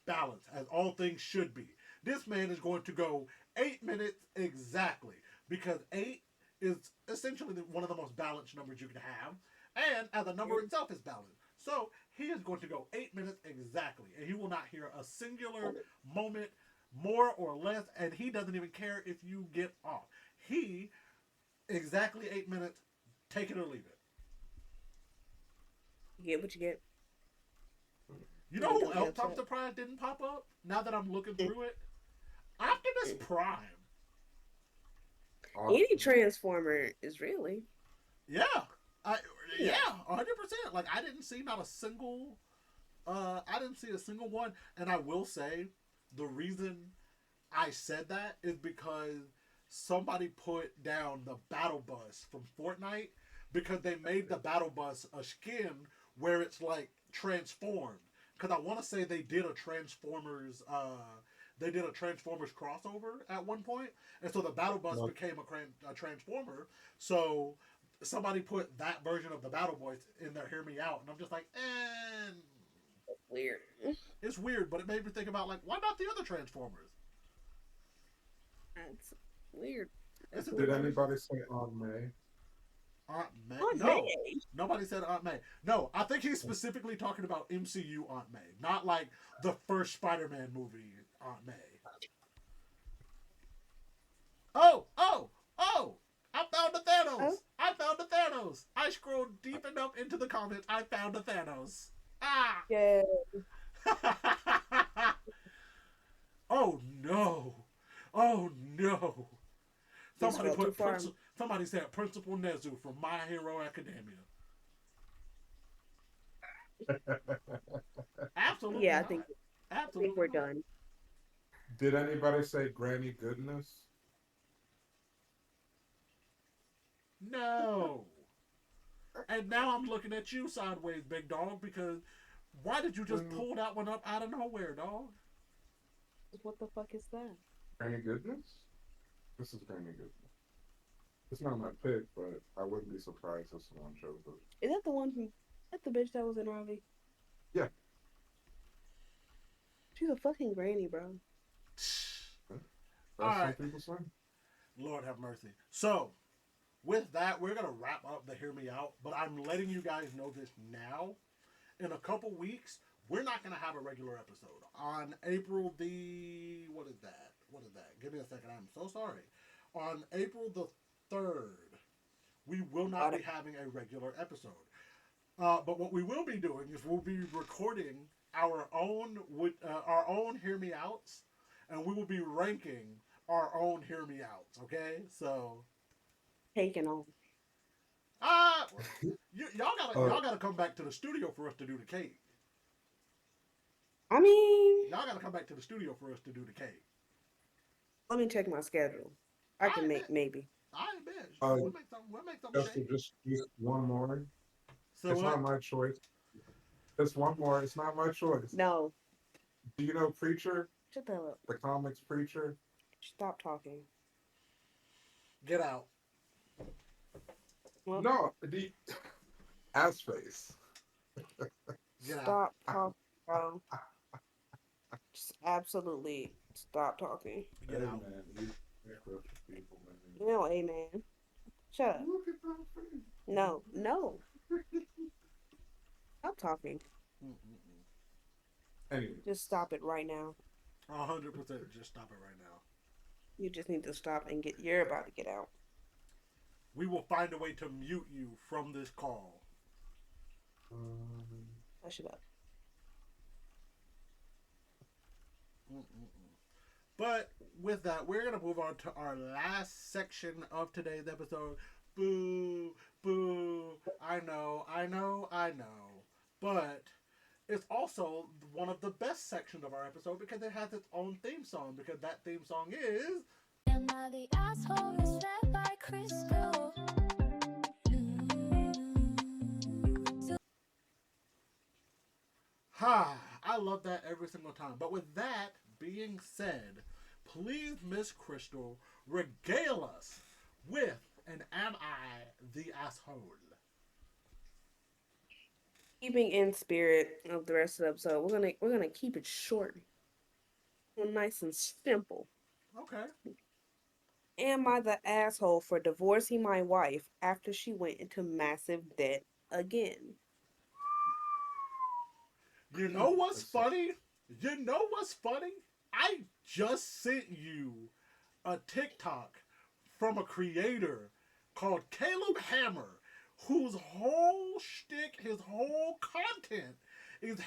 Balance, as all things should be. This man is going to go 8 minutes exactly, because 8 is essentially one of the most balanced numbers you can have, and as a number itself is balanced. So he is going to go 8 minutes exactly, and he will not hear a singular moment more or less, and he doesn't even care if you get off. He, exactly 8 minutes, take it or leave it. You get what you get. You know who else I'm surprised didn't pop up? Now that I'm looking through it? Optimus Prime. Any Transformer is really. Yeah. Yeah, 100%. Like, I didn't see not a single I didn't see a single one, and I will say the reason I said that is because somebody put down the battle bus from Fortnite because they made the battle bus a skin where it's like transformed. Because I want to say they did a Transformers crossover at one point, and so the battle bus became a Transformer. So somebody put that version of the battle bus in there. Hear me out, and I'm just like, Weird. it's weird, but it made me think about, like, why not the other Transformers? That's weird. Did anybody say Aunt May? Aunt May? Aunt No. May? Nobody said Aunt May. No, I think he's specifically talking about MCU Aunt May, not like the first Spider-Man movie Aunt May. Oh! I found the Thanos! Oh? I found the Thanos! I scrolled deep enough into the comments. I found the Thanos. Ah! Yeah. Oh no! Oh no! Somebody said Principal Nezu from My Hero Academia. Absolutely. Yeah, not. I think we're done. Did anybody say Granny Goodness? No. And now I'm looking at you sideways, big dog, because why did you just pull that one up out of nowhere, dog? What the fuck is that? Granny Goodness? This is Granny Goodness. It's not my pick, but I wouldn't be surprised if someone chose it. Is that the one from? Is that the bitch that was in Harvey? Yeah. She's a fucking granny, bro. That's All right. some people say. Lord have mercy. So, with that, we're going to wrap up the Hear Me Out, but I'm letting you guys know this now. In a couple weeks, we're not going to have a regular episode. On April the... What is that? Give me a second. I'm so sorry. On April the 3rd, we will not be having a regular episode. But what we will be doing is we'll be recording our own Hear Me Outs, and we will be ranking our own Hear Me Outs, okay? So... Taking on. Y'all gotta come back to the studio for us to do the cake. I mean... Y'all gotta come back to the studio for us to do the cake. Let me check my schedule. I can make maybe. I bet. We'll make something. Just one more. So it's not my choice. It's one more. It's not my choice. No. Do you know Preacher? Shut the hell up. The comics Preacher? Stop talking. Get out. Well, no, the ass face. Stop talking, bro. Just absolutely stop talking. Get out. Man, people, man. You know, amen. Shut up. Look at that face. No. Stop talking. Anyway. Just stop it right now. 100%. Just stop it right now. You just need to stop and get. You're about to get out. We will find a way to mute you from this call. Hush it up. But with that, we're going to move on to our last section of today's episode. Boo, boo. I know. But it's also one of the best sections of our episode because it has its own theme song. Because that theme song is... Am I the asshole who's fed by Kristal? I love that every single time. But with that being said, please, Miss Kristal, regale us with an Am I the Asshole? Keeping in spirit of the rest of the episode, we're gonna keep it short, nice and simple. Okay. Am I the asshole for divorcing my wife after she went into massive debt again? You know what's funny? You know what's funny? I just sent you a TikTok from a creator called Caleb Hammer, whose whole shtick, his whole content is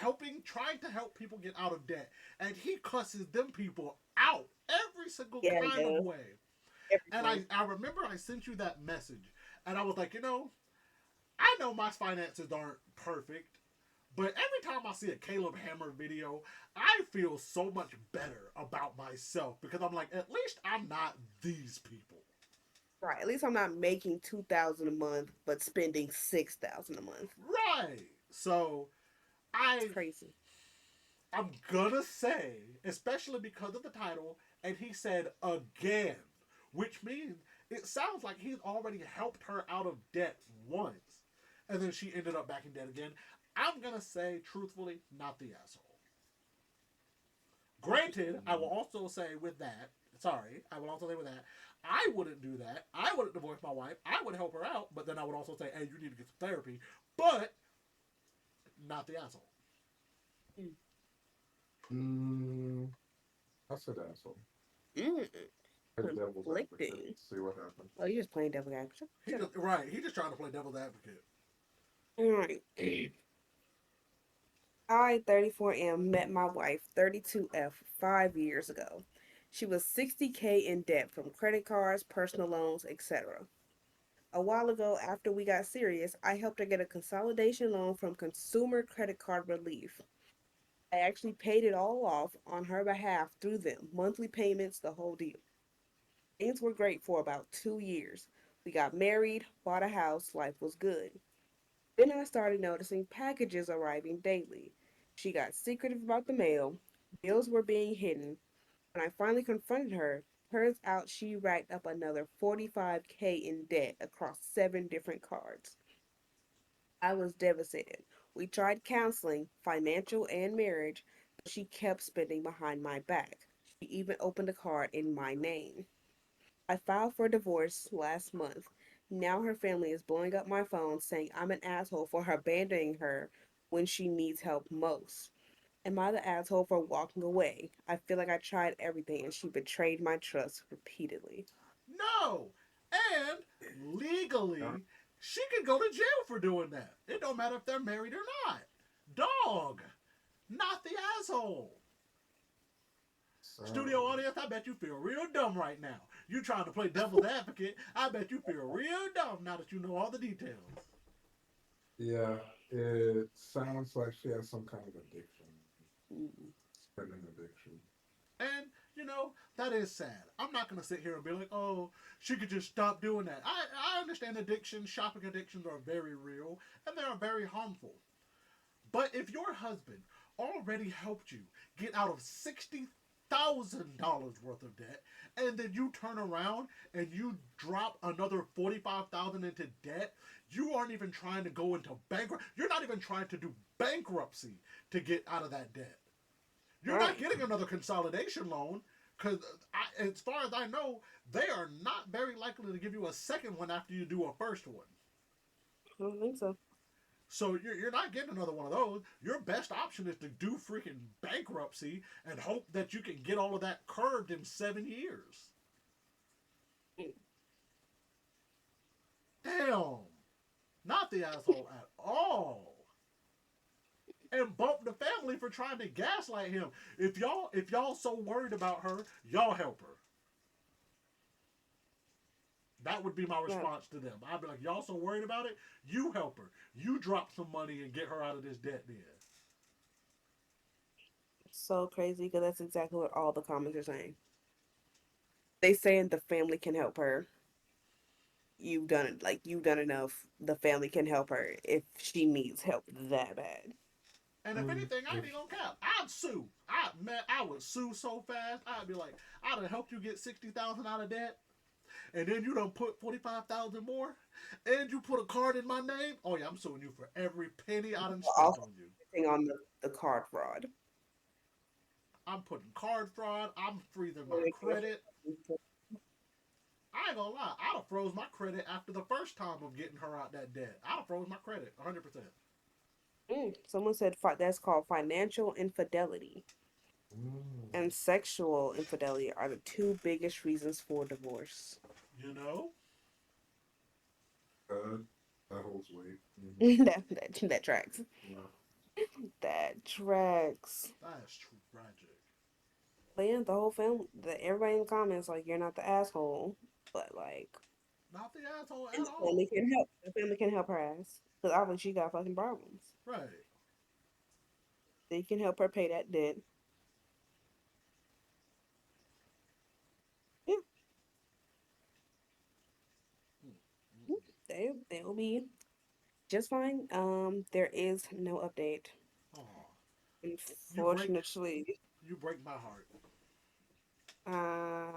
trying to help people get out of debt. And he cusses them people out every single Yeah, he kind of does. way. Every And time. I remember I sent you that message. And I was like, I know my finances aren't perfect. But every time I see a Caleb Hammer video, I feel so much better about myself because I'm like, at least I'm not these people. Right. At least I'm not making 2,000 a month, but spending 6,000 a month. Right. So It's I crazy. I'm gonna say, especially because of the title, and he said again, which means it sounds like he's already helped her out of debt once, and then she ended up back in debt again. I'm gonna say, truthfully, not the asshole. Granted, I will also say with that, sorry, I will also say with that, I wouldn't do that. I wouldn't divorce my wife. I would help her out, but then I would also say, hey, you need to get some therapy. But not the asshole. I said asshole. Mm, Play devil's advocate. conflicting. See what happens. Oh, you're just playing devil advocate. He Shut just up. right. He just trying to play devil's advocate. All right. I, 34M, met my wife, 32F, 5 years ago. She was 60K in debt from credit cards, personal loans, etc. A while ago, after we got serious, I helped her get a consolidation loan from Consumer Credit Card Relief. I actually paid it all off on her behalf through them, monthly payments, the whole deal. Things were great for about 2 years. We got married, bought a house, life was good. Then I started noticing packages arriving daily. She got secretive about the mail, bills were being hidden. When I finally confronted her, turns out she racked up another 45K in debt across 7 different cards. I was devastated. We tried counseling, financial and marriage, but she kept spending behind my back. She even opened a card in my name. I filed for divorce last month. Now her family is blowing up my phone saying I'm an asshole for abandoning her when she needs help most. Am I the asshole for walking away? I feel like I tried everything and she betrayed my trust repeatedly. No, and Yeah. legally, she could go to jail for doing that. It don't matter if they're married or not. Dog, not the asshole. Studio So audience, I bet you feel real dumb right now. You trying to play devil's advocate. I bet you feel real dumb now that you know all the details. yeah, it sounds like she has some kind of addiction, Mm. spending addiction. And, that is sad. I'm not going to sit here and be like, oh, she could just stop doing that. I understand addictions, shopping addictions are very real, and they are very harmful. But if your husband already helped you get out of $60,000 worth of debt, and then you turn around and you drop another 45,000 into debt, you aren't even trying to go into bankrupt. You're not even trying to do bankruptcy to get out of that debt. You're not Right. getting another consolidation loan because, as far as I know, they are not very likely to give you a second one after you do a first one. I don't think so. So you're not getting another one of those. Your best option is to do freaking bankruptcy and hope that you can get all of that curved in 7 years. Mm. Damn, not the asshole at all. And bump the family for trying to gaslight him. If y'all so worried about her, y'all help her. That would be my Yeah. response to them. I'd be like, y'all so worried about it, you help her. You drop some money and get her out of this debt then. So crazy because that's exactly what all the comments are saying. They saying the family can help her. You've done it. Like you've done enough. The family can help her if she needs help that bad. And if Mm, anything, I ain't if even gonna cap. I'd sue. I would sue so fast. I'd be like, I'd have helped you get 60,000 out of debt, and then you done put 45,000 more, and you put a card in my name. Oh yeah, I'm suing you for every penny I done spent Also, on you. thing on the card fraud. I'm putting card fraud. I'm freezing my credit. I ain't gonna lie. I'd have froze my credit after the first time of getting her out that debt. I'd have froze my credit 100%. Someone said that's called financial infidelity and sexual infidelity are the two biggest reasons for divorce. You know, Uh, that holds weight. That tracks. Yeah. That tracks. that is tragic. But yeah, the whole film, everybody in the comments like you're not the asshole, but like Not the asshole and at the family all. can help. The family can help her ass because obviously she got fucking problems. Right. They can help her pay that debt. Yeah, they'll be just fine. There is no update, Oh, you break unfortunately. you break my heart. I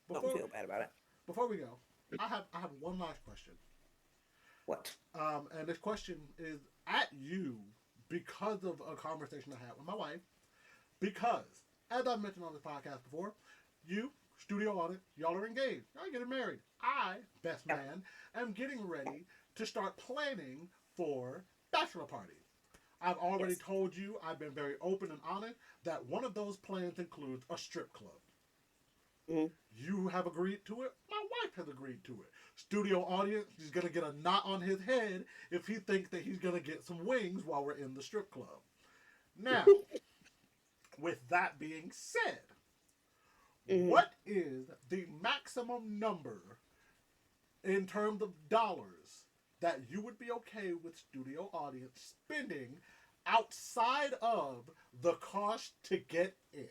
don't Before feel bad about it. before we go, I have one last question. What? And this question is at you because of a conversation I had with my wife. Because, as I've mentioned on this podcast before, you, studio audit, y'all are engaged. Y'all getting married. I, best Yeah. man, am getting ready to start planning for bachelor parties. I've already Yes. told you, I've been very open and honest, that one of those plans includes a strip club. Hmm. You have agreed to it. My wife has agreed to it. Studio audience, he's going to get a knot on his head if he thinks that he's going to get some wings while we're in the strip club. Now, with that being said, Hmm. what is the maximum number in terms of dollars that you would be okay with studio audience spending outside of the cost to get in?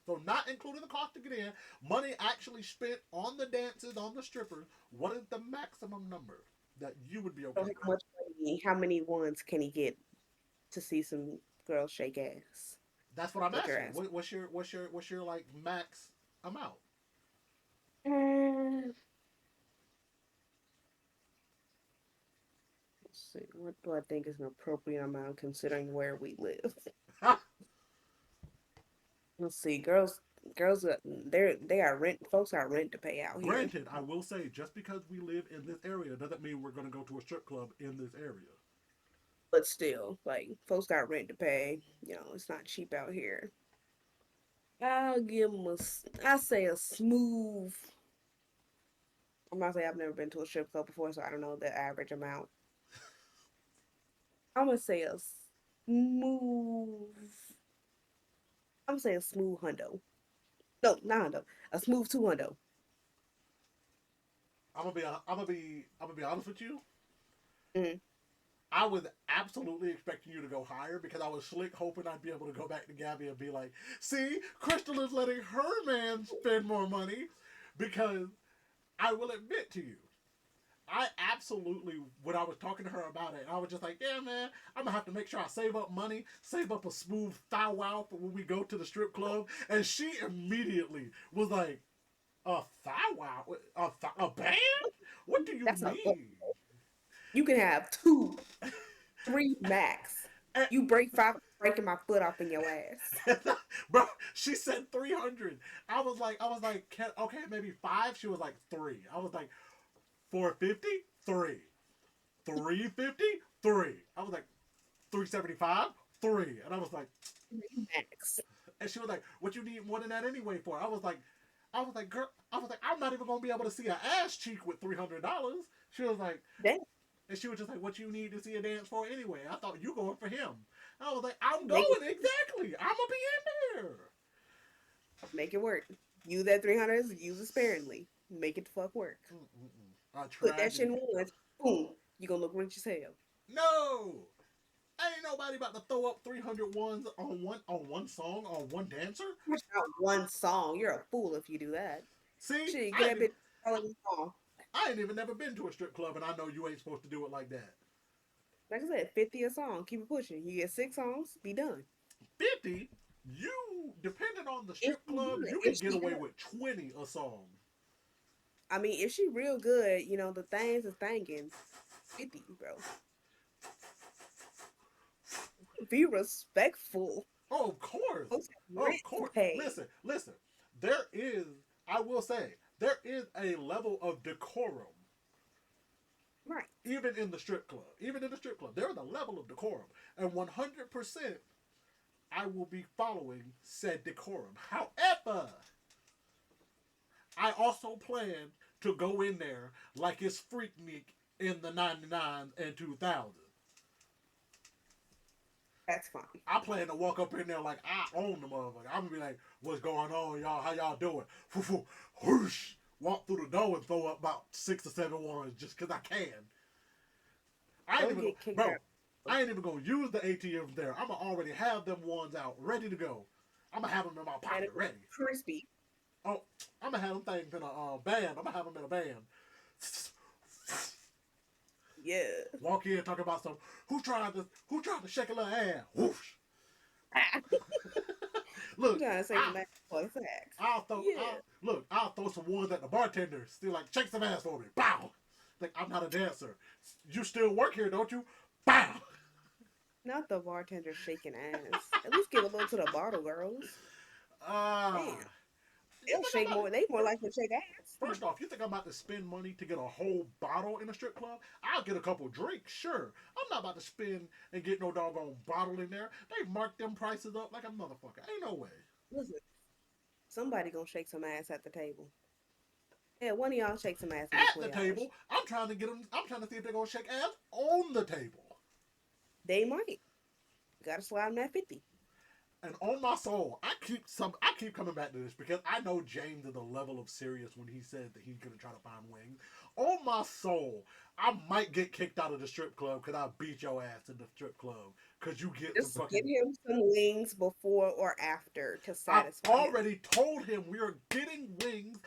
So, not including the cost to get in, money actually spent on the dances, on the strippers. What is the maximum number that you would be So okay how with? much money? How many ones can he get to see some girls shake ass? That's what I'm What you're asking. asking. What's your like max amount? Mm, let's see. What do I think is an appropriate amount considering where we live? Let's see. Girls, they got rent. Folks got rent to pay out here. Granted, I will say just because we live in this area doesn't mean we're going to go to a strip club in this area. But still, like, folks got rent to pay. You know, it's not cheap out here. I'll give them I say a smooth. I'm not saying I've never been to a strip club before, so I don't know the average amount. I'm gonna say a smooth. I'm gonna say a smooth hundo. No, not hundo. A smooth two hundo. I'm gonna be honest with you. Mm. I was absolutely expecting you to go higher because I was slick hoping I'd be able to go back to Gabby and be like, "See, Kristal is letting her man spend more money," because I will admit to you, I absolutely, when I was talking to her about it, I was just like, yeah, man, I'm gonna have to make sure I save up money, save up a smooth thigh wow for when we go to the strip club. And she immediately was like, a thigh wow? A band? What do you That's a goal. mean? You can have two, three max. And, You break five, breaking my foot off in your ass. bro, she said 300. I was like, okay, maybe five. She was like three. I was like, 450, three. 350, three. I was like, 375, three. And I was like, Three max. and she was like, what you need more than that anyway for? I was like, girl, I was like, I'm not even gonna be able to see an ass cheek with $300. She was like, Damn, and she was just like, what you need to see a dance for anyway? I thought you going for him. I was like, I'm make going exactly. I'm gonna be in there. make it work. Use that 300, use it sparingly. Make it the fuck work. A Put that shit tragedy. in once, boom, you gonna look rich as hell. No, ain't nobody about to throw up 300 ones on one song on one dancer. Push out one song. You're a fool if you do that. See, Shit, get I that ain't bitch all in the song. I ain't even never been to a strip club, and I know you ain't supposed to do it like that. Like I said, 50 a song. Keep it pushing. You get 6 songs, be done. 50, you depending on the If strip she clubs, good, you if can get she away good. with 20 a song. I mean, if she real good, you know, the things is thinking 50, bro. Be respectful. Oh, of course, Folks have of rent to course. pay. Listen. There is, I will say, there is a level of decorum Right. Even in the strip club, there is a level of decorum, and 100% I will be following said decorum. However, I also plan to go in there like it's Freaknik in the 99 and 2000. That's fine. I plan to walk up in there like I own the motherfucker. I'm gonna be like, "What's going on, y'all? How y'all doing?" Whoosh! Walk through the door and throw up about 6 or 7 ones just cause I can. I ain't Don't even get kicked bro. out. I ain't even gonna use the ATM there. I'm gonna already have them ones out, ready to go. I'm gonna have them in my And pocket, it was ready. crispy. Oh, I'm gonna have them things in a band. I'm gonna have them in a band. Yeah. Walk in, talk about some. Who tried to shake a little ass? Whoosh. I'm Look, trying to say the math for facts. Yeah. I'll throw some ones at the bartender. Still like, shake some ass for me. Bow. Like, I'm not a dancer. You still work here, don't you? Bow. Not the bartender shaking ass. At least give a little to the bottle girls. Ah. Damn. You They'll think shake I'm about more. to, They more likely to shake ass. First off, you think I'm about to spend money to get a whole bottle in a strip club? I'll get a couple drinks, sure. I'm not about to spend and get no doggone bottle in there. They marked them prices up like a motherfucker. Ain't no way. Listen, somebody gonna shake some ass at the table. Yeah, one of y'all shake some ass in this At the 20 hours. table, I'm trying to get them. I'm trying to see if they're gonna shake ass on the table. They might. Gotta slide them that 50. And on my soul, I keep coming back to this because I know James is a level of serious when he said that he's gonna try to find wings. On my soul, I might get kicked out of the strip club because I beat your ass in the strip club because you get some Just get fucking. him some wings before or after to I've satisfy him. already told him we are getting wings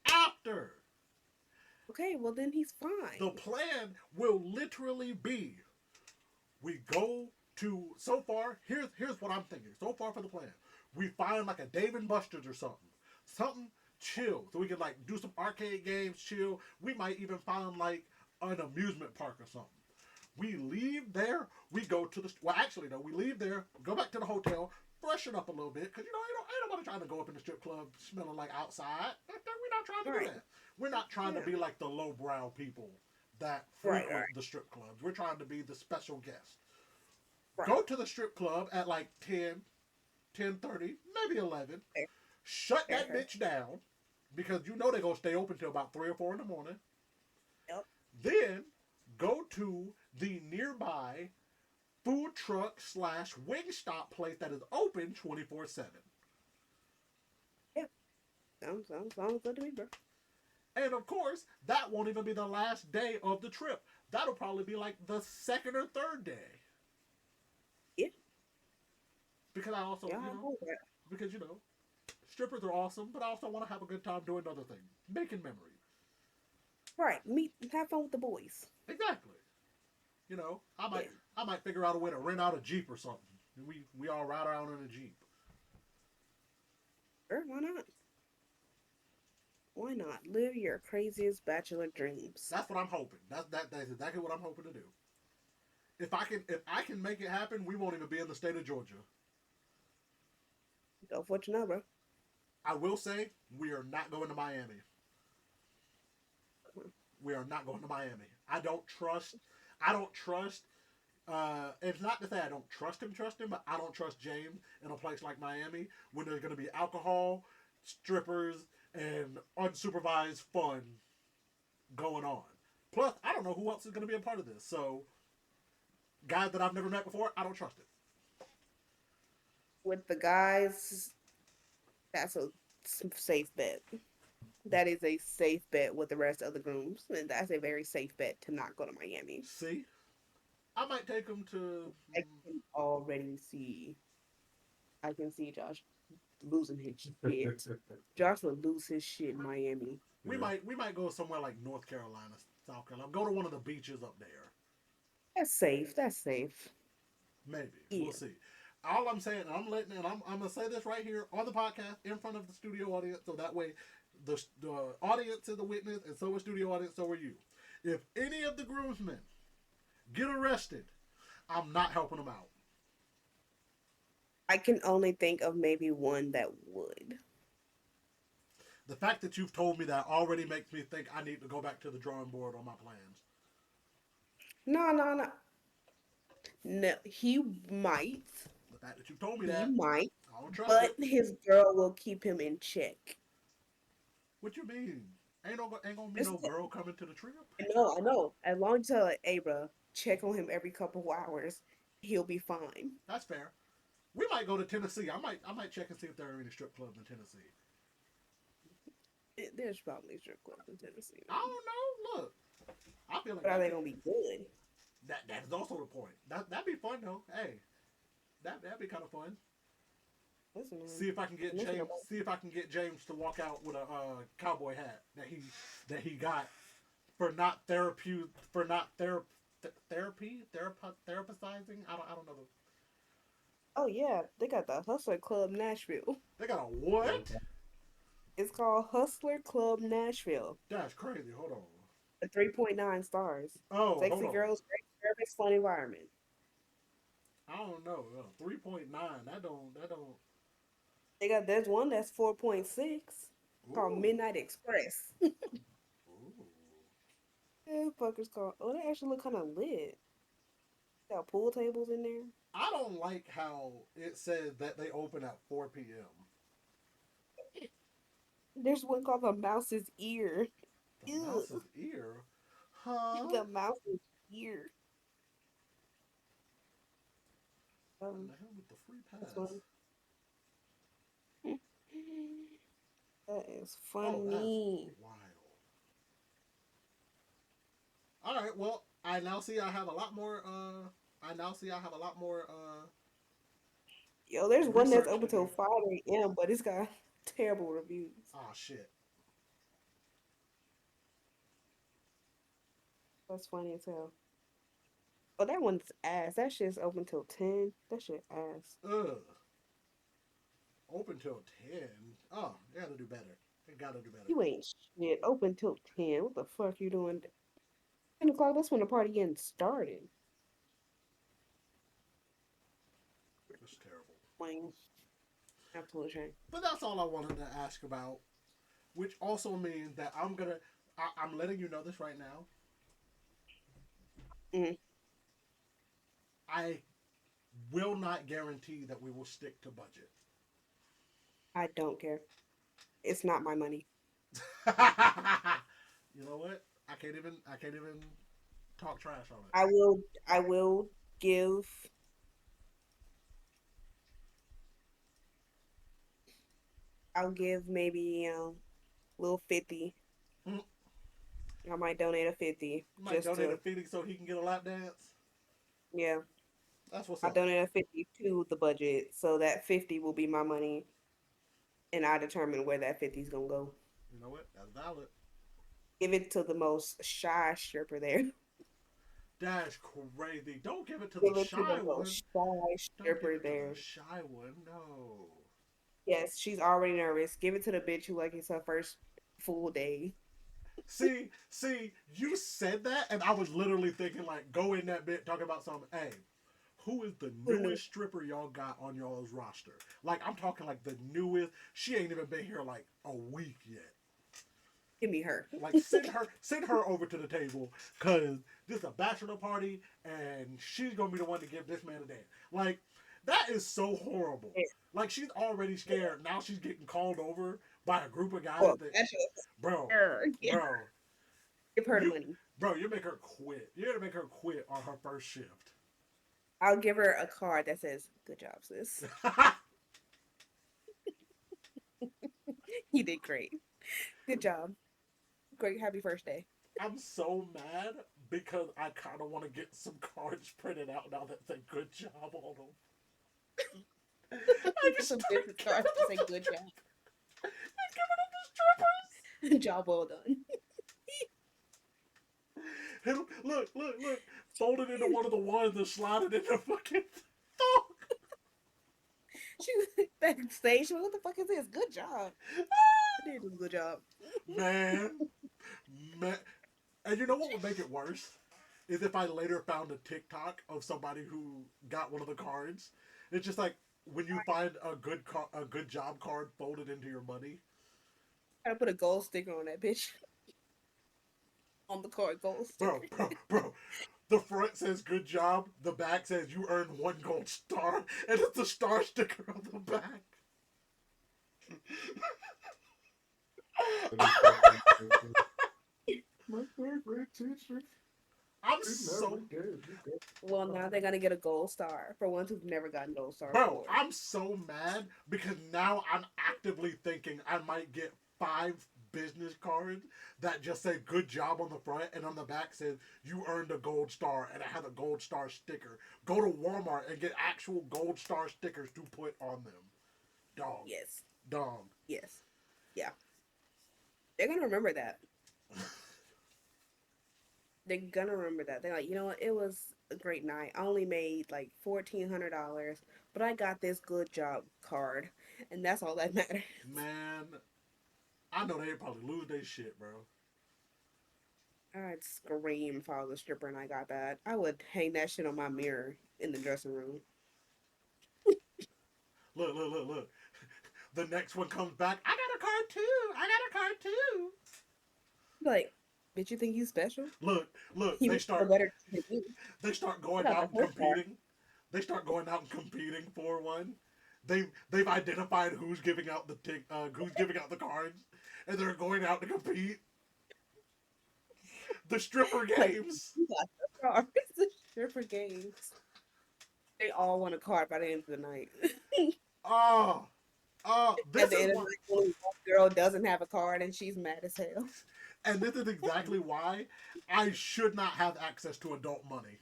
after. Okay, well then he's The fine. plan will literally be we go to so far. Here's what I'm thinking. So far for the plan, we find like a Dave and Buster's or something chill, so we can like do some arcade games, chill. We might even find like an amusement park or something. We leave there. We go to the actually no. We leave there. Go back to the hotel. Freshen up a little bit because ain't nobody trying to go up in the strip club smelling like outside. We're not trying to do Right. that. We're not trying to Yeah. be like the lowbrow people that Right, frequent right, the strip clubs. We're trying to be the special guest. right. Go to the strip club at like 10, 10:30, maybe 11. Fair, Shut fair, that fair. bitch down because you know they're going to stay open till about 3 or 4 in the morning. Yep. Then go to the nearby food truck slash wing stop place that is open 24/7. Yeah. Sounds good to me, bro. And of course, that won't even be the last day of the trip. That'll probably be like the second or third day. Yeah. Because I also, Yeah, I know that. because strippers are awesome, but I also want to have a good time doing other things, making memories. Right. Have fun with the boys. Exactly. I might Yeah. I might figure out a way to rent out a Jeep or something. We all ride around in a Jeep. Sure, why not? Why not? Live your craziest bachelor dreams. That's what I'm hoping. That's exactly what I'm hoping to do. If I can make it happen, we won't even be in the state of Georgia. Go for what you know, bro. I will say we are not going to Miami. We are not going to Miami. I don't trust. It's not to say I don't trust him, but I don't trust James in a place like Miami when there's going to be alcohol, strippers, and unsupervised fun going on. Plus, I don't know who else is going to be a part of this. So, guys that I've never met before, I don't trust it. With the guys, that's a safe bet. That is a safe bet with the rest of the grooms, and that's a very safe bet to not go to Miami. See, I might take him to. I can already see. I can see Josh losing his shit. Josh would lose his shit in Miami. We might go somewhere like North Carolina, South Carolina. Go to one of the beaches up there. That's safe. That's safe. Maybe Yeah. we'll see. All I'm saying, I'm gonna say this right here on the podcast in front of the studio audience, so that way the audience is the witness, and so is studio audience, so are you. If any of the groomsmen get arrested, I'm not helping them out. I can only think of maybe one that would. The fact that you've told me that already makes me think I need to go back to the drawing board on my plans. No, no, no. No, he might. The fact that you told me He that, might, I don't trust but it. his girl will keep him in check. What you mean? Ain't gonna be It's no girl coming to the trip. I know, I know. As long as you tell like, hey, bro, check on him every couple of hours, he'll be fine. That's fair. We might go to Tennessee. I might check and see if there are any strip clubs in Tennessee. There's probably strip clubs in Tennessee, I don't know. Look, I feel like but are they gonna be good? that is also the point. That'd be fun though. Hey, that'd be kind of fun. Listen, See if I can get listen to James. See if I can get James to walk out with a cowboy hat that he got for not therapy for not therapizing. I don't know. oh yeah, they got the Hustler Club Nashville. They got a what? It's called Hustler Club Nashville. That's crazy. Hold on. A 3.9 stars. Oh, hold Sexy on. girls, great service, fun environment. I don't know. 3.9. That don't. There's one that's 4.6 called Ooh. Midnight Express. Ooh. Yeah, fuckers called. Oh, they actually look kind of lit. Got pool tables in there. I don't like how it says that they open at 4 p.m. There's one called the Mouse's Ear. The Ew, mouse's ear, huh? the Mouse's Ear. What in Um, the hell with the free this pass? one. That is Oh, that's funny. wild. All right, well, I now see I have a lot more. I now see I have a lot more Yo, there's one that's research open to till do. 5 a.m., but it's got terrible reviews. Ah, shit. That's funny as hell. Oh, that one's ass. That shit's open till 10. That shit ass. Ugh. Open till 10. Oh, they gotta do better. They gotta do better. You ain't shit. Open till 10. What the fuck you doing? 10 o'clock, that's when the party getting started. It's terrible. Like, absolute shame. But that's all I wanted to ask about. Which also means that I'm letting you know this right now. Mm, I will not guarantee that we will stick to budget. I don't care. It's not my money. You know what? I can't even talk trash on it. I will give I'll give maybe, little 50. Hmm. I might donate a 50 You might just donate a to, feeding so he can get a lap dance. yeah. That's what's I up. donate a 50 to the budget, so that 50 will be my money, and I determine where that 50 is gonna go. You know what? That's valid. Give it to the most shy stripper there. That's crazy. Don't give it to the Give it to shy the one. most shy Don't give stripper it to the there. shy one. No. Yes, she's already nervous. Give it to the bitch who like it's her first full day. See, you said that, and I was literally thinking like, go in that bit talking about something. Hey, who is the Who knew? newest stripper y'all got on y'all's roster? Like, I'm talking like the newest. She ain't even been here like a week yet. Give me her. Like, send her over to the table, cause this is a bachelor party, and she's gonna be the one to give this man a dance. Like, that is so horrible. Yeah, Like, she's already scared. Now she's getting called over by a group of guys well, that, that's bro, her. Yeah, bro, give her the you, money. you make her quit. You're gonna make her quit on her first shift. I'll give her a card that says "Good job, sis. You did great. Good job. Great. Happy first day." I'm so mad because I kind of want to get some cards printed out now that say "good job" on them. I Get just some start business giving cards to say them "Good job." and giving them to strippers. Job well done. Hit 'em- look. Fold it into one of the ones and slide it in the fucking thong. She was backstage. She was, what the fuck is this? Good job. I did do a good job. Man, man. And you know what would make it worse? Is if I later found a TikTok of somebody who got one of the cards. It's just like when you find a good job card folded into your money. Gotta put a gold sticker on that bitch. On the card, gold Bro, sticker. bro, bro. The front says "Good job." The back says "You earned 1 gold star," and it's the star sticker on the back. My third grade teacher, I'm she so never gave me good. Well, now they're gonna get a gold star for ones who've never gotten gold stars Bro, before. I'm so mad because now I'm actively thinking I might get 5 business cards that just say "Good job" on the front, and on the back says "You earned a gold star," and it has a gold star sticker. Go to Walmart and get actual gold star stickers to put on them. Dog. Yes. Dog. Yes. Yeah. They're gonna remember that. They're gonna remember that. They're like, you know what? It was a great night. I only made like $1,400, but I got this good job card, and that's all that matters. Man, I know they'd probably lose their shit, bro. I'd scream if I was a stripper and I got that. I would hang that shit on my mirror in the dressing room. Look, look, look, look. The next one comes back. I got a card too. I got a card too. Like, did you think you special? Look, look. He They was start. better than you. They start I going got out the and first card. competing. They start going out and competing for one. They've identified who's giving out who's giving out the cards, and they're going out to compete. The stripper Like, games. you got the cards. The stripper games. They all want a card by the end of the night. Oh, At this the is end of what, the night, only one girl doesn't have a card and she's mad as hell. and this is exactly why I should not have access to adult money.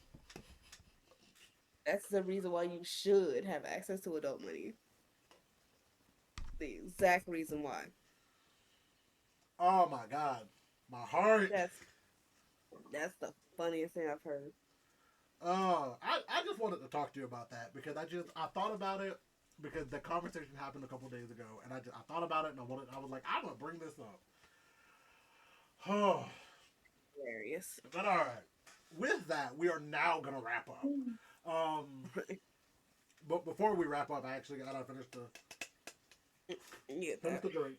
That's the reason why you should have access to adult money. The exact reason why. Oh my god, my heart. That's the funniest thing I've heard. I just wanted to talk to you about that because I thought about it because the conversation happened a couple days ago, and I thought about it and I was like, I'm gonna bring this up. Oh, Hilarious. but all right. With that, we are now gonna wrap up. But before we wrap up, I actually gotta finish You get the that. drink.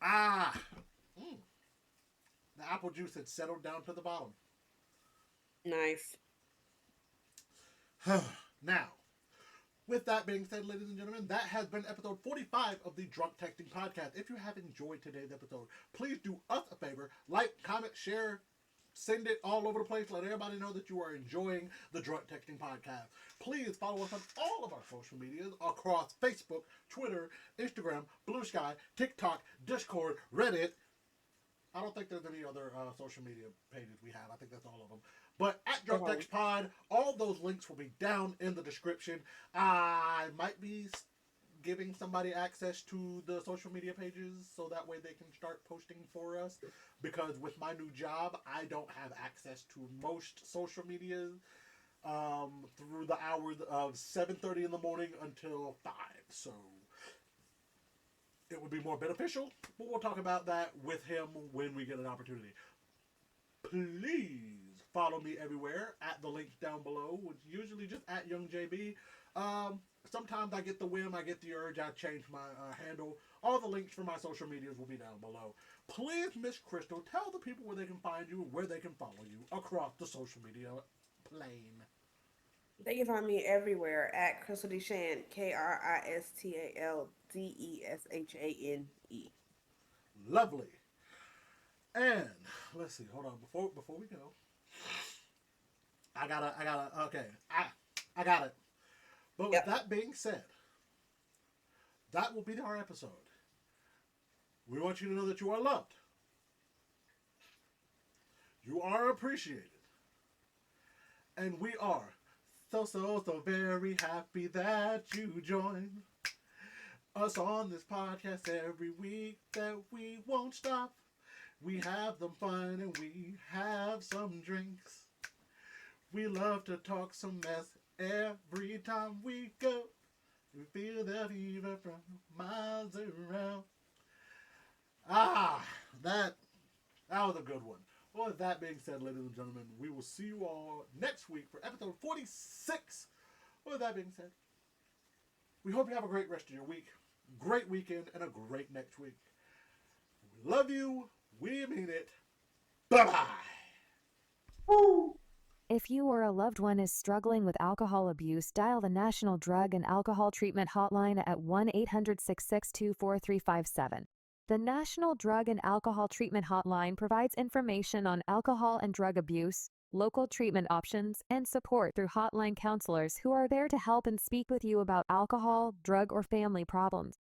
Ah, mm. The apple juice had settled down to the bottom. Nice. Now, with that being said, ladies and gentlemen, that has been episode 45 of the Drunk Texting Podcast. If you have enjoyed today's episode, please do us a favor, like, comment, share, send it all over the place. Let everybody know that you are enjoying the Drunk Texting Podcast. Please follow us on all of our social medias across Facebook, Twitter, Instagram, Bluesky, TikTok, Discord, Reddit. I don't think there's any other social media pages we have. I think that's all of them. But at Drunk Text Pod, all those links will be down in the description. I might be giving somebody access to the social media pages so that way they can start posting for us. Because with my new job, I don't have access to most social medias through the hours of 7:30 in the morning until 5. So it would be more beneficial, but we'll talk about that with him when we get an opportunity. Please follow me everywhere at the links down below, which is usually just at YoungJB. Sometimes I get the whim, I get the urge, I change my handle. All the links for my social medias will be down below. Please, Miss Kristal, tell the people where they can find you, where they can follow you across the social media plane. They can find me everywhere at Kristal Deshan, KRISTALDESHANE. Lovely. And let's see, hold on, before we go, I got it. But with that being said, that will be our episode. We want you to know that you are loved. You are appreciated. And we are so very happy that you join us on this podcast every week, that we won't stop. We have them fun and we have some drinks. We love to talk some mess every time we go. We feel the fever from miles around. That was a good one. Well, with that being said, ladies and gentlemen, we will see you all next week for episode 46. Well, with that being said, we hope you have a great rest of your week, great weekend, and a great next week. Love you. We mean it. Bye-bye. If you or a loved one is struggling with alcohol abuse, dial the National Drug and Alcohol Treatment Hotline at 1-800-662-4357. The National Drug and Alcohol Treatment Hotline provides information on alcohol and drug abuse, local treatment options, and support through hotline counselors who are there to help and speak with you about alcohol, drug, or family problems.